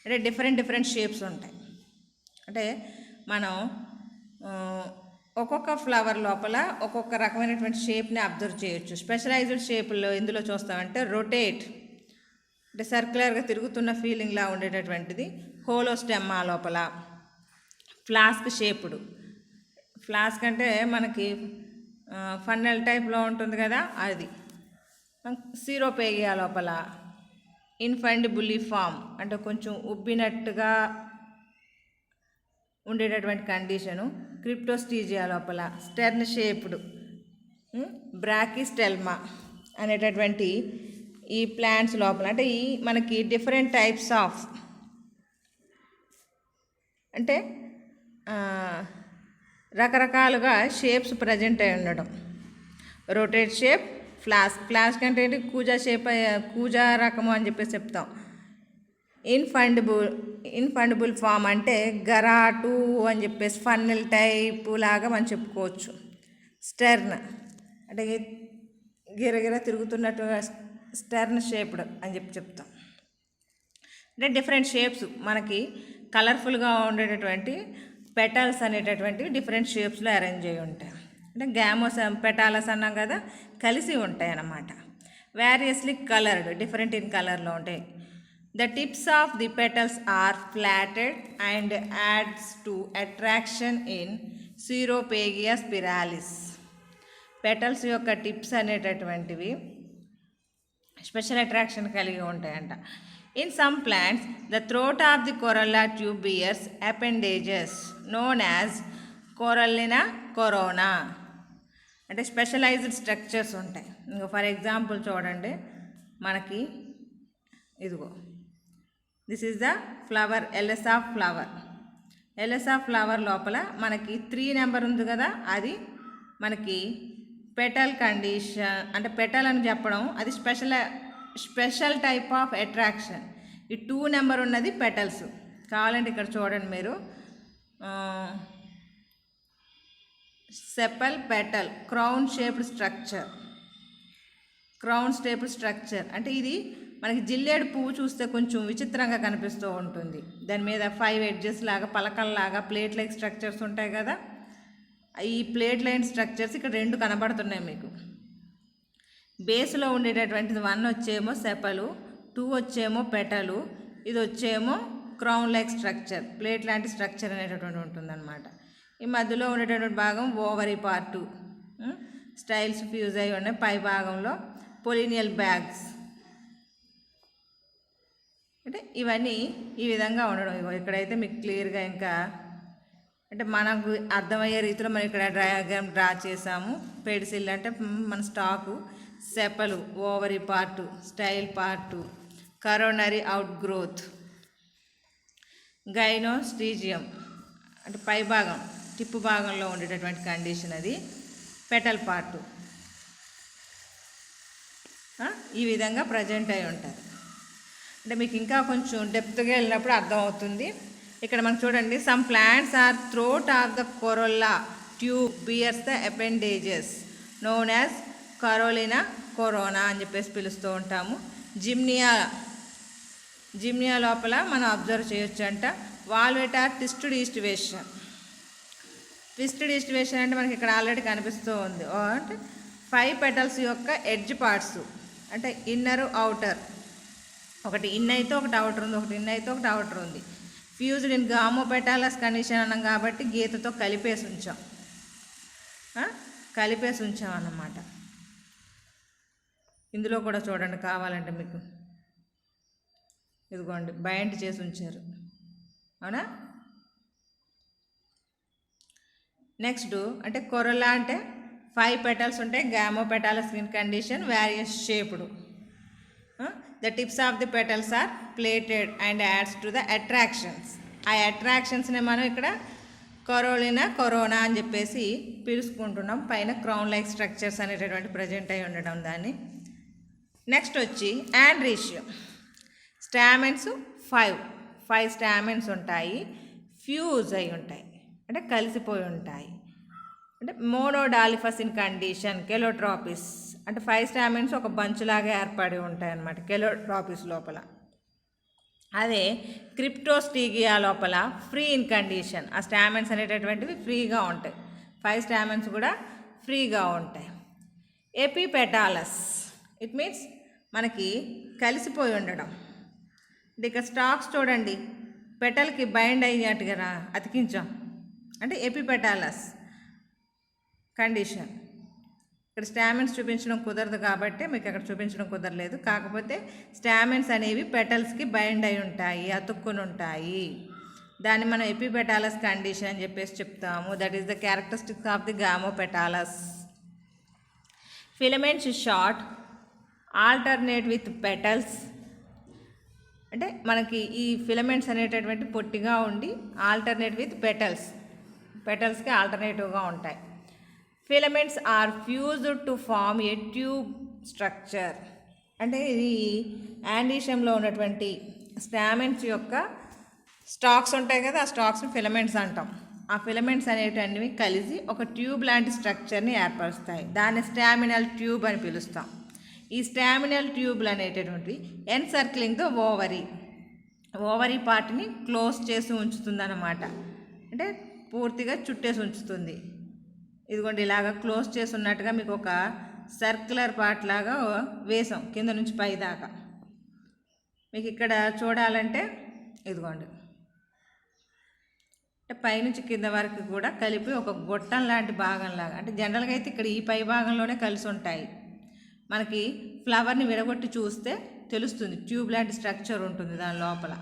అంటే డిఫరెంట్ షేప్స్ ఉంటాయి. అంటే మనం ఒక్కొక్క ఫ్లవర్ లోపల ఒక్కొక్క రకమైనటువంటి షేప్ని అబ్జర్వ్ చేయొచ్చు. స్పెషలైజ్డ్ షేపుల్లో ఎందులో చూస్తామంటే రొటేట్, అంటే సర్క్యులర్గా తిరుగుతున్న ఫీలింగ్లా ఉండేటటువంటిది హోలోస్టెమ్మా లోపల. ఫ్లాస్క్ షేపుడు, ఫ్లాస్క్ అంటే మనకి ఫన్నెల్ టైప్లో ఉంటుంది కదా అది. సిరోపేగియా లోపల ఇన్ఫండిబులిఫామ్, అంటే కొంచెం ఉబ్బినట్టుగా ఉండేటటువంటి కండిషను. క్రిప్టోస్టీజియా లోపల స్టెర్న్ షేప్డ్, బ్రాకిస్టెల్మా అనేటటువంటి ఈ ప్లాంట్స్ లోపల, అంటే ఈ మనకి డిఫరెంట్ టైప్స్ ఆఫ్, అంటే రకరకాలుగా షేప్స్ ప్రజెంట్ అయి ఉండడం. రొటేట్ షేప్, ఫ్లాస్క్ అంటే ఏంటి, కూజా రకము అని చెప్పేసి చెప్తాం. ఇన్ఫండిబుల్ ఫామ్ అంటే గరాటు అని చెప్పేసి ఫన్నెల్ టైపు లాగా మనం చెప్పుకోవచ్చు. స్టెర్న్ అంటే గిరగిర తిరుగుతున్నట్టుగా స్టెర్న్ షేప్డ్ అని చెప్తాం. అంటే డిఫరెంట్ షేప్స్ మనకి కలర్ఫుల్గా ఉండేటటువంటి పెటల్స్ అనేటటువంటివి డిఫరెంట్ షేప్స్లో అరేంజ్ అయ్యి ఉంటాయి. అంటే పెటాలస్ అన్నాం కదా, కలిసి ఉంటాయి అన్నమాట. వేరియస్లీ కలర్డ్, డిఫరెంట్ ఇన్ కలర్లో ఉంటాయి. The tips of the petals are flattened and adds to attraction in Ceropegia spiralis. Petals యొక్క టిప్స్ అనేటటువంటివి స్పెషల్ అట్రాక్షన్ కలిగి ఉంటాయంట. In some plants the throat of the corolla tube bears appendages known as corolline corona, అంటే specialized structures ఉంటాయి. ఇంకా for example చూడండి, మనకి ఇదిగో దిస్ ఈజ్ ద ఫ్లవర్, ఎలెసా ఫ్లవర్. ఎలెసా ఫ్లవర్ లోపల మనకి 3 నెంబర్ ఉంది కదా, అది మనకి పెటల్ కండిషన్, అంటే పెటల్ అని చెప్పడం అది స్పెషల్ టైప్ ఆఫ్ అట్రాక్షన్. ఈ 2 నెంబర్ ఉన్నది పెటల్స్. కావాలంటే ఇక్కడ చూడండి మీరు, sepal petal, crown shaped structure. అంటే ఇది మనకి జిల్లేడు పువ్వు చూస్తే కొంచెం విచిత్రంగా కనిపిస్తూ ఉంటుంది. దాని మీద 5 ఎడ్జెస్ లాగా, పలకల్లాగా ప్లేట్ లైక్ స్ట్రక్చర్స్ ఉంటాయి కదా, ఈ ప్లేట్ లైన్ స్ట్రక్చర్స్ ఇక్కడ 2 కనబడుతున్నాయి మీకు. బేస్లో ఉండేటటువంటిది 1 వచ్చేమో సెపలు, 2 వచ్చేమో పెటలు, ఇది వచ్చేమో క్రౌన్ లైక్ స్ట్రక్చర్, ప్లేట్ లాంటి స్ట్రక్చర్ అనేటటువంటి ఉంటుందన్నమాట. ఈ మధ్యలో ఉండేటటువంటి భాగం ఓవరీ పార్టు, స్టైల్స్ ఫ్యూజ్ అయి ఉన్నాయి. పై భాగంలో పొలినియల్ బ్యాగ్స్, అంటే ఇవన్నీ ఈ విధంగా ఉండడం. ఇక్కడైతే మీకు క్లియర్గా ఇంకా అంటే మనకు అర్థమయ్యే రీతిలో మనం ఇక్కడ డయాగ్రామ్ డ్రా చేసాము. పెడిసిల్ అంటే మన stalk, sepal ovary part, style part, coronary outgrowth, gynostegium అంటే పై భాగం టిప్పు భాగంలో ఉండేటటువంటి కండిషన్, అది పెటల్ పార్టు. ఈ విధంగా ప్రజెంట్ అయి ఉంటారు. అంటే మీకు ఇంకా కొంచెం డెప్త్గా వెళ్ళినప్పుడు అర్థమవుతుంది. ఇక్కడ మనం చూడండి, some plants are throat of the corolla tube bears the appendages known as corolline corona అని చెప్పేసి పిలుస్తూ ఉంటాము. జిమ్నియా లోపల మనం అబ్జర్వ్ చేయొచ్చు అంట. వాల్వేట్ ఆర్ ట్విస్టెడ్ ఈస్టివేషన్ అంటే మనకి ఇక్కడ ఆల్రెడీ కనిపిస్తూ ఉంది. అంటే 5 పెటల్స్ యొక్క ఎడ్జ్ పార్ట్స్, అంటే ఇన్నర్ అవుటర్, ఒకటి ఇన్ అయితే ఒకటి అవుటర్ ఉంది, ఒకటి ఇన్ అయితే ఒకటి అవుటర్ ఉంది. ఫ్యూజ్డ్ ఇన్ గామోపెటాలస్ కండిషన్ అన్నాం కాబట్టి గీతతో కలిపేసి ఉంచాం. కలిపేసి ఉంచామన్నమాట. ఇందులో కూడా చూడండి కావాలంటే మీకు, ఇదిగోండి బైండ్ చేసి ఉంచారు, అవునా. నెక్స్ట్ అంటే కొరలా అంటే 5 petals ఉంటాయి. Gamopetalous in condition, various shaped. The tips of the petals are plaited and adds to the attractions. ఆ అట్రాక్షన్స్ని మనం ఇక్కడ కరోనా అని చెప్పేసి పిలుచుకుంటున్నాం. పైన క్రౌన్ లైక్ స్ట్రక్చర్స్ అనేటటువంటి ప్రజెంట్ అయి ఉండడం దాన్ని. నెక్స్ట్ వచ్చి యాండ్రీషియం. స్టామెన్స్ 5 స్టామెన్స్ ఉంటాయి, ఫ్యూజ్ అయి ఉంటాయి అంటే కలిసిపోయి ఉంటాయి. అంటే మోనోడాలిఫస్ ఇన్ కండిషన్, కెలోట్రాపిస్ అంటే 5 స్టామెన్స్ ఒక బంచులాగా ఏర్పడి ఉంటాయి అన్నమాట కెలోట్రాపిస్ లోపల. అదే క్రిప్టోస్టీగియా లోపల ఫ్రీ ఇన్ కండిషన్, ఆ స్టామెన్స్ అనేటటువంటివి ఫ్రీగా ఉంటాయి. 5 స్టామెన్స్ కూడా ఫ్రీగా ఉంటాయి. ఎపిపెటాలస్ ఇట్ మీన్స్ మనకి కలిసిపోయి ఉండడం. ఇక స్టాక్స్ చూడండి, పెటల్కి బైండ్ అయ్యేట్టుగా అతికించాం అంటే ఎపిపెటాలస్ కండిషన్. ఇక్కడ స్టామెన్స్ చూపించడం కుదరదు కాబట్టి మీకు అక్కడ చూపించడం కుదరలేదు. కాకపోతే స్టామెన్స్ అనేవి పెటల్స్కి బైండ్ అయి ఉంటాయి, అతుక్కుని ఉంటాయి. దాన్ని మనం ఎపిపెటాలస్ కండిషన్ అని చెప్పేసి చెప్తాము. That is the characteristics of the gamopetalous. Filaments short, alternate with petals. అంటే మనకి ఈ ఫిలమెంట్స్ అనేటటువంటి పొట్టిగా ఉండి ఆల్టర్నేట్ విత్ పెటల్స్కి ఆల్టర్నేటివ్గా ఉంటాయి. Filaments are fused to form a tube structure. అంటే ఇది యాండీషియంలో ఉన్నటువంటి స్టామెన్స్ యొక్క స్టాక్స్ ఉంటాయి కదా, ఆ స్టాక్స్ని ఫిలమెంట్స్ అంటాం. ఆ ఫిలమెంట్స్ అనేటివి కలిసి ఒక ట్యూబ్ లాంటి స్ట్రక్చర్ని ఏర్పరుస్తాయి. దాన్ని స్టామినల్ ట్యూబ్ అని పిలుస్తాం. ఈ స్టామినల్ ట్యూబ్లు అనేటటువంటివి ఎన్సర్క్లింగ్ ద ఓవరీ పార్ట్ని క్లోజ్ చేసి ఉంచుతుంది అన్నమాట. అంటే పూర్తిగా చుట్టేసి ఉంచుతుంది. ఇదిగోండి ఇలాగ క్లోజ్ చేసి ఉన్నట్టుగా మీకు ఒక సర్క్యులర్ పార్ట్ లాగా వేసాం కింద నుంచి పై దాకా. మీకు ఇక్కడ చూడాలంటే ఇదిగోండి అంటే పైనుంచి కింద వరకు కూడా కలిపి ఒక గొట్టం లాంటి భాగంలాగా. అంటే జనరల్గా అయితే ఇక్కడ ఈ పై భాగంలోనే కలిసి ఉంటాయి. మనకి ఫ్లవర్ని విడగొట్టి చూస్తే తెలుస్తుంది, ట్యూబ్ లాంటి స్ట్రక్చర్ ఉంటుంది దాని లోపల.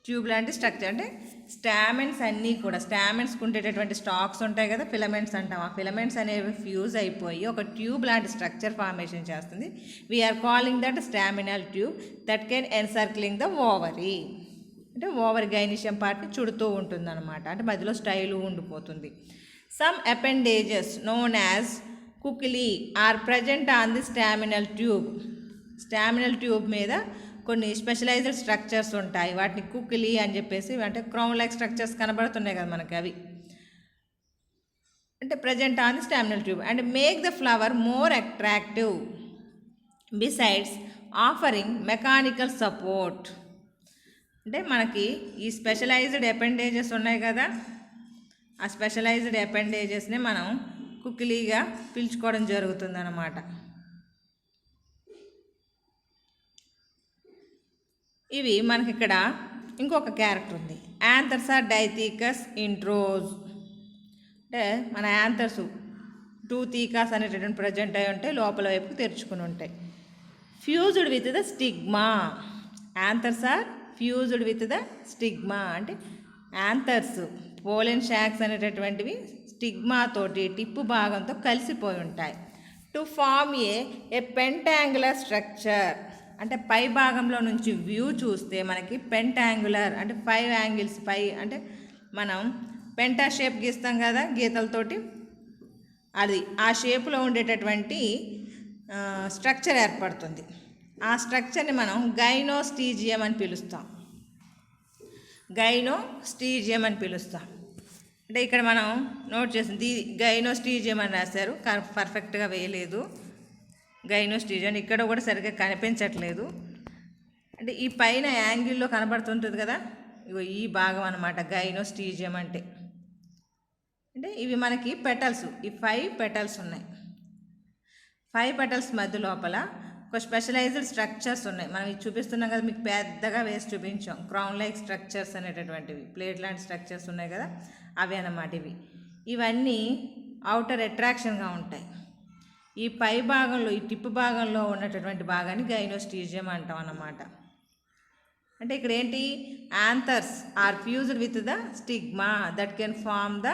ట్యూబ్ లాంటి స్ట్రక్చర్ అంటే స్టామెన్స్ అన్నీ కూడా, స్టామెన్స్కి ఉండేటటువంటి స్టాక్స్ ఉంటాయి కదా, ఫిలమెంట్స్ అంటాం. ఆ ఫిలమెంట్స్ అనేవి ఫ్యూజ్ అయిపోయి ఒక ట్యూబ్ లాంటి స్ట్రక్చర్ ఫార్మేషన్ చేస్తుంది. We are calling that staminal tube that can encircling the ovary. అంటే ఓవరీ గైనీషియం పార్ట్ని చుడుతూ ఉంటుంది అనమాట. అంటే మధ్యలో స్టైలు ఉండిపోతుంది. Some appendages known as cuculli are present on the staminal tube. Staminal tube మీద కొన్ని స్పెషలైజ్డ్ స్ట్రక్చర్స్ ఉంటాయి, వాటిని కుకిలీ అని చెప్పేసి, అంటే క్రౌన్ లైక్ స్ట్రక్చర్స్ కనబడుతున్నాయి కదా మనకి, అవి అంటే present on the staminal tube and make the flower more attractive besides offering mechanical support. అంటే మనకి ఈ స్పెషలైజ్డ్ అపెండేజెస్ ఉన్నాయి కదా, ఆ స్పెషలైజ్డ్ అపెండేజెస్ని మనం కుకిలీగా పిలుచుకోవడం జరుగుతుంది అన్నమాట. ఇవి మనకి ఇక్కడ ఇంకొక క్యారెక్టర్ ఉంది, యాంథర్స్ ఆర్ డైథీకస్ ఇంట్రోజ్. అంటే మన యాంథర్స్ 2 థీకాస్ అనేటటువంటి ప్రజెంట్ అయి ఉంటాయి, లోపల వైపుకు తెరుచుకుని ఉంటాయి. Fused with the stigma. Anthers are fused with the stigma. అంటే యాంథర్స్ పోలెన్ షాక్స్ అనేటటువంటివి స్టిగ్మా తోటి టిప్పు భాగంతో కలిసిపోయి ఉంటాయి. To form a pentangular structure. అంటే పై భాగంలో నుంచి వ్యూ చూస్తే మనకి పెంటాంగులర్ అంటే 5 యాంగిల్స్ పై, అంటే మనం పెంటా షేప్ గీస్తాం కదా గీతలతోటి, అది ఆ షేప్లో ఉండేటటువంటి స్ట్రక్చర్ ఏర్పడుతుంది. ఆ స్ట్రక్చర్ని మనం గైనోస్టీజియం అని పిలుస్తాం. గైనోస్టీజియం అని పిలుస్తాం. అంటే ఇక్కడ మనం నోట్ చేసింది గైనోస్టీజియం అని రాశారు, పర్ఫెక్ట్గా వేయలేదు. గైనోస్టీజియం ఇక్కడ కూడా సరిగ్గా కనిపించట్లేదు. అంటే ఈ పైన యాంగిల్లో కనబడుతుంటుంది కదా, ఇగో ఈ భాగం అన్నమాట గైనోస్టీజియం అంటే. అంటే ఇవి మనకి పెటల్స్, ఈ 5 పెటల్స్ ఉన్నాయి. 5 పెటల్స్ మధ్య లోపల ఒక స్పెషలైజ్డ్ స్ట్రక్చర్స్ ఉన్నాయి. మనం ఇది చూపిస్తున్నాం కదా, మీకు పెద్దగా వేసి చూపించాం. క్రౌన్ లైక్ స్ట్రక్చర్స్ అనేటటువంటివి, ప్లేట్ లాంటి స్ట్రక్చర్స్ ఉన్నాయి కదా, అవి అన్నమాట. ఇవన్నీ అవుటర్ అట్రాక్షన్గా ఉంటాయి. ఈ పై భాగంలో, ఈ టిప్ భాగంలో ఉన్నటువంటి భాగాన్ని గైనోస్టీజియం అంటాం అన్నమాట. అంటే ఇక్కడ ఏంటి, anthers are fused with the stigma that can form the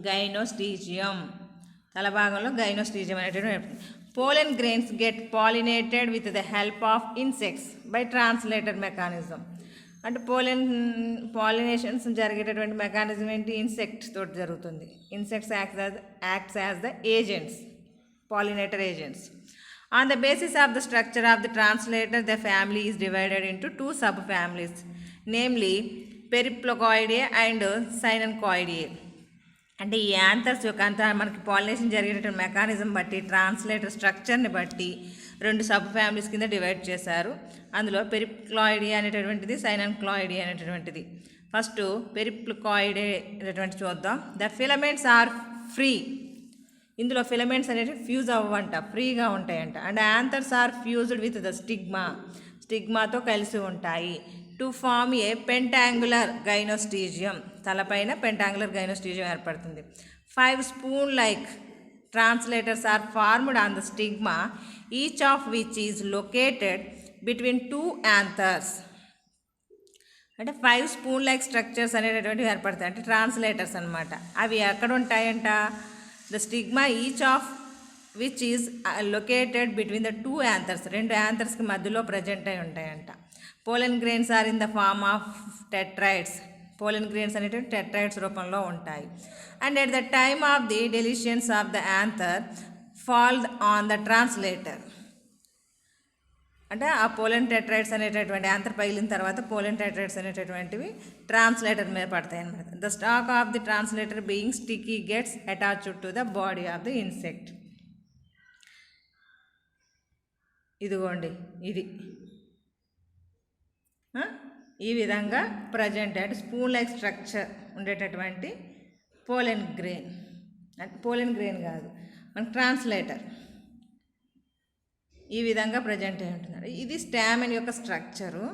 gynostegium. తల భాగంలో గైనోస్టీజియం అనేటువంటి. Pollen grains get pollinated with the help of insects by translator mechanism. అంటే పాలినేషన్స్ జరిగేటటువంటి మెకానిజం ఏంటి, ఇన్సెక్ట్స్ తోటి జరుగుతుంది. Insects acts as the agents, pollinator agents. On the basis of the structure of the translator, the family is divided into two subfamilies, namely Periplocoideae and Synanchoideae. అంటే ఈ anthers యొక్క అంతా మనకి pollination జరిగేటటువంటి mechanism బట్టి, translator స్ట్రక్చర్ని బట్టి 2 sub families కింద divide చేశారు. అందులో పెరిప్లాయిడియా అనేటటువంటిది, సైనన్క్లాయిడియా అనేటటువంటిది. ఫస్ట్ పెరిప్లోకాయిడే అనేటువంటి చూద్దాం. The filaments are free. ఇందులో ఫిలమెంట్స్ అనేవి ఫ్యూజ్ అవ్వంట, ఫ్రీగా ఉంటాయంట. And anthers are fused with the stigma, స్టిగ్మాతో కలిసి ఉంటాయి. టు ఫార్మ్ ఏ పెంటాంగులర్ గైనోస్టీజియం, తలపైన పెంటాంగులర్ గైనోస్టీజియం ఏర్పడుతుంది. 5 spoon like translators are formed on the stigma, each of which is located between 2 anthers. అంటే 5 spoon like structures అనేటటువంటివి ఏర్పడతాయి, అంటే ట్రాన్స్లేటర్స్ అనమాట. అవి ఎక్కడ ఉంటాయంట, the stigma each of which is located between the 2 anthers, 2 యాంథర్స్కి మధ్యలో ప్రజెంట్ అయి ఉంటాయంట. Pollen grains are in the form of tetrads. Pollen grains అనేటివి టెట్రైడ్స్ రూపంలో ఉంటాయి. And at the time of the dehiscence of the anther fall on the translator. అంటే ఆ pollen టెట్రైడ్స్ అనేటటువంటి యాంథర్ పగిలిన తర్వాత పోలెన్ టెట్రైడ్స్ అనేటటువంటివి ట్రాన్స్లేటర్ మీద పడతాయి అన్నమాట. The stock of the translator being sticky gets attached to the body of the insect. ఇదిగోండి, ఇది ఈ విధంగా ప్రజెంట్ అంటే స్పూన్ లైక్ స్ట్రక్చర్ ఉండేటటువంటి పోలెన్ గ్రెయిన్. అంటే పోలెన్ గ్రెయిన్ కాదు, మన ట్రాన్స్లేటర్ ఈ విధంగా ప్రజెంట్ అయి ఉంటున్నారు. ఇది స్టామెన్ యొక్క స్ట్రక్చరు.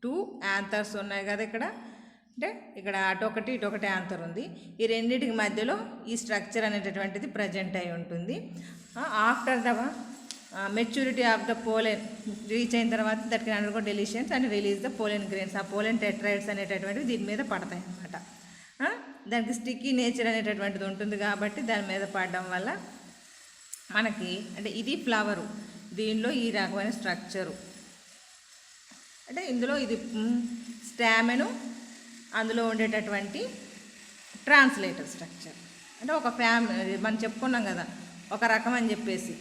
2 యాంథర్స్ ఉన్నాయి కదా ఇక్కడ, అంటే ఇక్కడ అటొకటి ఇటొకటి యాంథర్ ఉంది. ఈ రెండింటికి మధ్యలో ఈ స్ట్రక్చర్ అనేటటువంటిది ప్రజెంట్ అయి ఉంటుంది. After the maturity of the pollen reach అయిన తర్వాత that can undergo deletions and release the pollen grains. ఆ పోలెన్ టెట్రైడ్స్ అనేటటువంటివి దీని మీద పడతాయి అన్నమాట. దానికి స్టిక్కీ నేచర్ అనేటటువంటిది ఉంటుంది కాబట్టి దాని మీద పడడం వల్ల మనకి, అంటే ఇది ఫ్లవరు, దీనిలో ఈ రకమైన స్ట్రక్చరు. అంటే ఇందులో ఇది స్టామెను, అందులో ఉండేటటువంటి ట్రాన్స్లేటర్ స్ట్రక్చర్. అంటే ఒక ఫ్యామిలీ మనం చెప్పుకున్నాం కదా, ఒక రకం అని చెప్పేసి.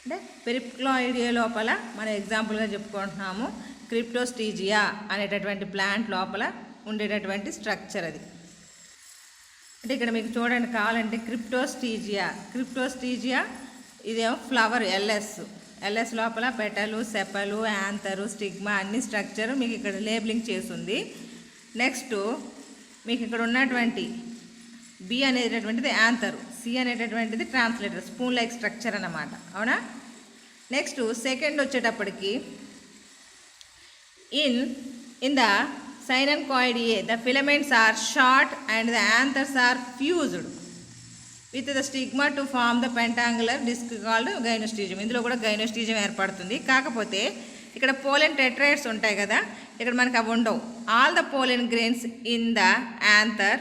అంటే పెరిప్లాయిడియా లోపల మనం ఎగ్జాంపుల్గా చెప్పుకుంటున్నాము క్రిప్టోస్టీజియా అనేటటువంటి ప్లాంట్ లోపల ఉండేటటువంటి స్ట్రక్చర్ అది. అంటే ఇక్కడ మీకు చూడండి కావాలంటే క్రిప్టోస్టీజియా ఇదేమో ఫ్లవర్ ఎల్ఎస్ లోపల పెటలు, సెపలు, యాంథరు, స్టిగ్మా అన్ని స్ట్రక్చర్ మీకు ఇక్కడ లేబులింగ్ చేస్తుంది. నెక్స్ట్ మీకు ఇక్కడ ఉన్నటువంటి బి అనేటటువంటిది యాంథరు, సి అనేటటువంటిది ట్రాన్స్లేటర్, స్పూన్ లైక్ స్ట్రక్చర్ అన్నమాట, అవునా. నెక్స్ట్ సెకండ్ వచ్చేటప్పటికి in the Cynanchoideae the filaments are short and the anthers are fused with the stigma to form the pentangular disc called gynostegium. ఇందులో కూడా గైనోస్టీజియం ఏర్పడుతుంది. కాకపోతే ఇక్కడ పోలెన్ టెట్రైడ్స్ ఉంటాయి కదా, ఇక్కడ మనకు అవి ఉండవు. All the pollen grains in the anther,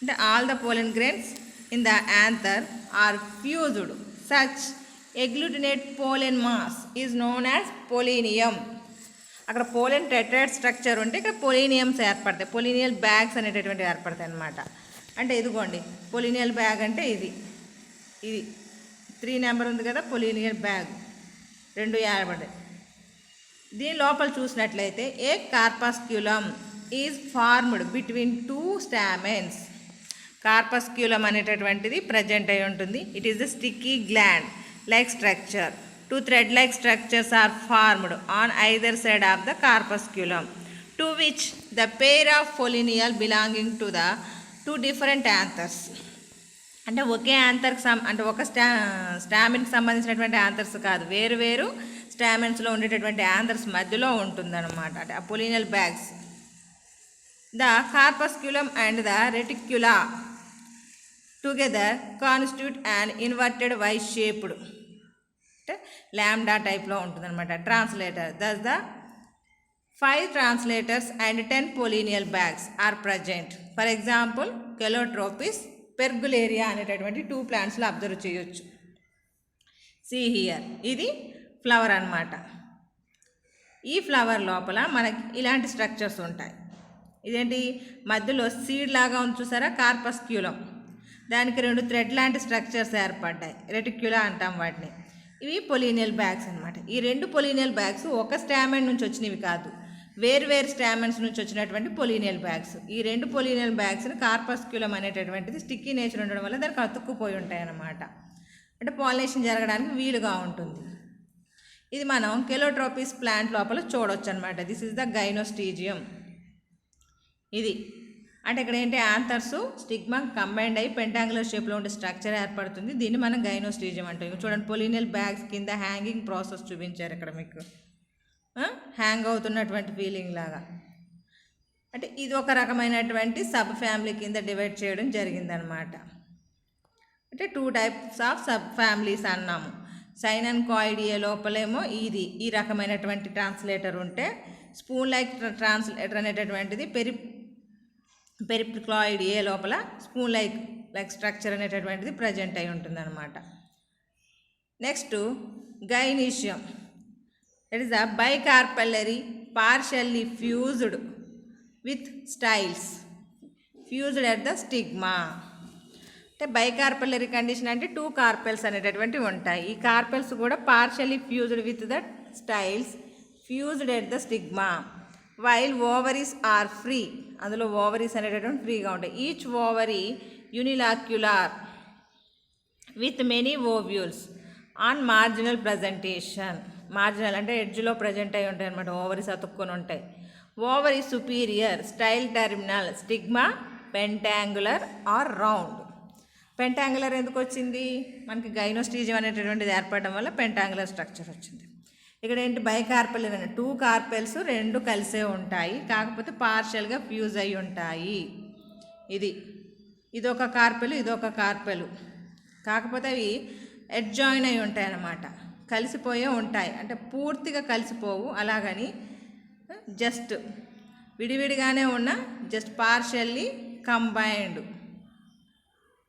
అంటే all the pollen grains in the anther are fused. Such agglutinate pollen mass is known as pollinium. అక్కడ పోలెన్ టెట్రైడ్ స్ట్రక్చర్ ఉంటే ఇక్కడ పొలీనియమ్స్ ఏర్పడతాయి, పొలీనియల్ బ్యాగ్స్ అనేటటువంటివి ఏర్పడతాయి అన్నమాట. అంటే ఇదిగోండి పొలీనియల్ బ్యాగ్ అంటే ఇది 3 నెంబర్ ఉంది కదా, పొలీనియల్ బ్యాగ్ 2 ఏర్పడతాయి. దీని లోపల చూసినట్లయితే ఏ కార్పస్క్యులం ఈజ్ ఫార్మ్డ్ బిట్వీన్ 2 స్టామెన్స్. కార్పస్క్యులం అనేటటువంటిది ప్రజెంట్ అయి ఉంటుంది. It is the sticky gland like structure. 2 thread like structures are formed on either side of the corpusculum, to which the pair of pollineal belonging to the 2 different anthers. అంటే ఒకే ఆన్సర్కి అంటే ఒక స్టామిన్కి సంబంధించినటువంటి answers కాదు, వేరు వేరు స్టామిన్స్లో ఉండేటటువంటి ఆన్సర్స్ మధ్యలో ఉంటుందన్నమాట. అంటే a pollinial bags. The corpusculum and the reticula together constitute and inverted Y shaped అంటే ల్యాండా టైప్లో ఉంటుందన్నమాట. Translator thus the 5 translators and 10 polynial bags are present. For example Calotropis, Pergularia అనేటటువంటి 2 ప్లాంట్స్లో అబ్జర్వ్ చేయొచ్చు. సీ హియర్, ఇది ఫ్లవర్ అన్నమాట. ఈ flower లోపల మనకి ఇలాంటి స్ట్రక్చర్స్ ఉంటాయి. ఇదేంటి, మధ్యలో సీడ్ లాగా ఉంది చూసారా, కార్పస్క్యులం. దానికి 2 థ్రెడ్ లాంటి స్ట్రక్చర్స్ ఏర్పడ్డాయి, రెటిక్యులా అంటాం వాటిని. ఇవి పొలీనియల్ బ్యాగ్స్ అనమాట. ఈ 2 పొలీనియల్ బ్యాగ్స్ ఒక స్టామెన్ నుంచి వచ్చినవి కాదు, వేరు వేరు స్టామెన్స్ నుంచి వచ్చినటువంటి పొలీనియల్ బ్యాగ్స్. ఈ 2 పొలీనియల్ బ్యాగ్స్ని కార్పస్క్యులం అనేటటువంటిది స్టిక్కీ నేచర్ ఉండడం వల్ల దానికి అతుక్కుపోయి ఉంటాయి అన్నమాట. అంటే పాలినేషన్ జరగడానికి వీలుగా ఉంటుంది. ఇది మనం కెలోట్రోపిస్ ప్లాంట్ లోపల చూడొచ్చు అనమాట. This is the gynostegium. ఇది అంటే ఇక్కడ ఏంటి, ఆంథర్స్ స్టిగ్మా కంబైండ్ అయ్యి పెంటాంగులర్ షేప్లో ఉండే స్ట్రక్చర్ ఏర్పడుతుంది. దీన్ని మనం గైనోస్టీజియం అంటాం. చూడండి, పొలీనియల్ బ్యాగ్స్ కింద హ్యాంగింగ్ ప్రాసెస్ చూపించారు ఇక్కడ మీకు, హ్యాంగ్ అవుతున్నటువంటి ఫీలింగ్ లాగా. అంటే ఇది ఒక రకమైనటువంటి సబ్ ఫ్యామిలీ కింద డివైడ్ చేయడం జరిగిందనమాట. అంటే 2 types ఆఫ్ సబ్ ఫ్యామిలీస్ అన్నాము. సైనన్కాయిడియా లోపలేమో ఈ రకమైనటువంటి ట్రాన్స్లేటర్ ఉంటే, స్పూన్ లైక్ ట్రాన్స్లేటర్ అనేటటువంటిది పెరిప్లికాయిడియా లోపల స్పూన్ లైక్ స్ట్రక్చర్ అనేటటువంటిది ప్రజెంట్ అయి ఉంటుందన్నమాట. Next gynoecium. It is a bicarpellary partially fused with styles fused at the stigma. అంటే బైకార్పల్లరీ కండిషన్ అంటే 2 కార్పెల్స్ అనేటటువంటివి ఉంటాయి. ఈ కార్పెల్స్ కూడా partially fused with the styles fused at the stigma. While ovaries are free, అందులో ovaries అనేటటువంటి ఫ్రీగా ఉంటాయి. Each ovary unilocular with many ovules on marginal presentation. Marginal అంటే ఎడ్జ్లో ప్రజెంట్ అయి ఉంటాయి అనమాట, ఓవరీస్ అతుక్కొని ఉంటాయి. Ovary superior, style terminal, stigma pentangular or round. Pentangular ఎందుకు వచ్చింది, మనకి గైనోస్టీజియం అనేటటువంటిది ఏర్పడడం వల్ల పెంటాంగులర్ స్ట్రక్చర్ వచ్చింది. ఇక్కడ ఏంటి, బైకార్పెల్ అనే 2 కార్పెల్స్ 2 కలిసే ఉంటాయి, కాకపోతే పార్షియల్గా ఫ్యూజ్ అయి ఉంటాయి. ఇదొక కార్పెలు, ఇదొక కార్పెలు, కాకపోతే అవి అడ్జాయిన్ అయి ఉంటాయి అన్నమాట, కలిసిపోయే ఉంటాయి. అంటే పూర్తిగా కలిసిపోవు, అలాగని జస్ట్ విడివిడిగానే ఉన్న జస్ట్ పార్షియల్లీ కంబైన్డ్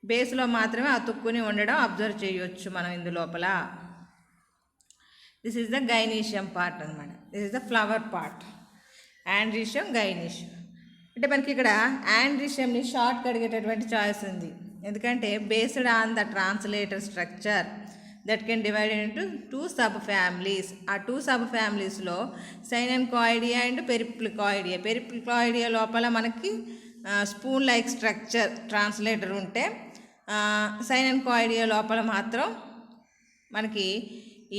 బేస్లో మాత్రమే అతుక్కుని ఉండడం అబ్జర్వ్ చేయొచ్చు మనం ఇందులోపల. This is the gynoecium part అనమాట. This is the flower part. Androecium, gynoecium. అంటే మనకి ఇక్కడ ఆండ్రీషియంని షార్ట్ కడిగేటటువంటి చాయిస్ ఉంది, ఎందుకంటే based on the translator structure that can divided into 2 sub families. ఆ 2 సబ్ ఫ్యామిలీస్లో సైనన్కాయిడియా అండ్ పెరిప్లికాయిడియా. పెరిప్లికాయిడియా లోపల మనకి స్పూన్ లైక్ స్ట్రక్చర్ ట్రాన్స్లేటర్ ఉంటే, సైనన్కాయిడియా లోపల మాత్రం మనకి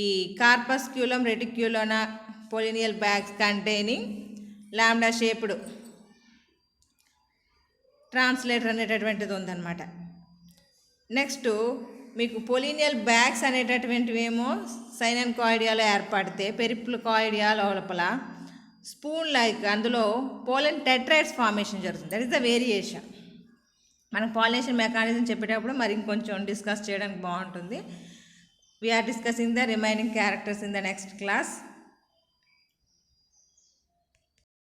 ఈ corpusculum reticulum pollinial bags containing lambda shaped translator అనేటటువంటిది ఉందన్నమాట. నెక్స్ట్ మీకు పొలినియల్ బ్యాగ్స్ అనేటటువంటివి ఏమో సైనన్కాయిడియాలో ఏర్పడితే, పెరిప్లికాయిడియా లోపల స్పూన్ లైక్ అందులో పోలెన్ టెట్రైడ్స్ ఫార్మేషన్ జరుగుతుంది. That is the variation. మనకు పాలినేషన్ మెకానిజం చెప్పేటప్పుడు మరి ఇంకొంచెం డిస్కస్ చేయడానికి బాగుంటుంది. We are discussing the remaining characters in the next class.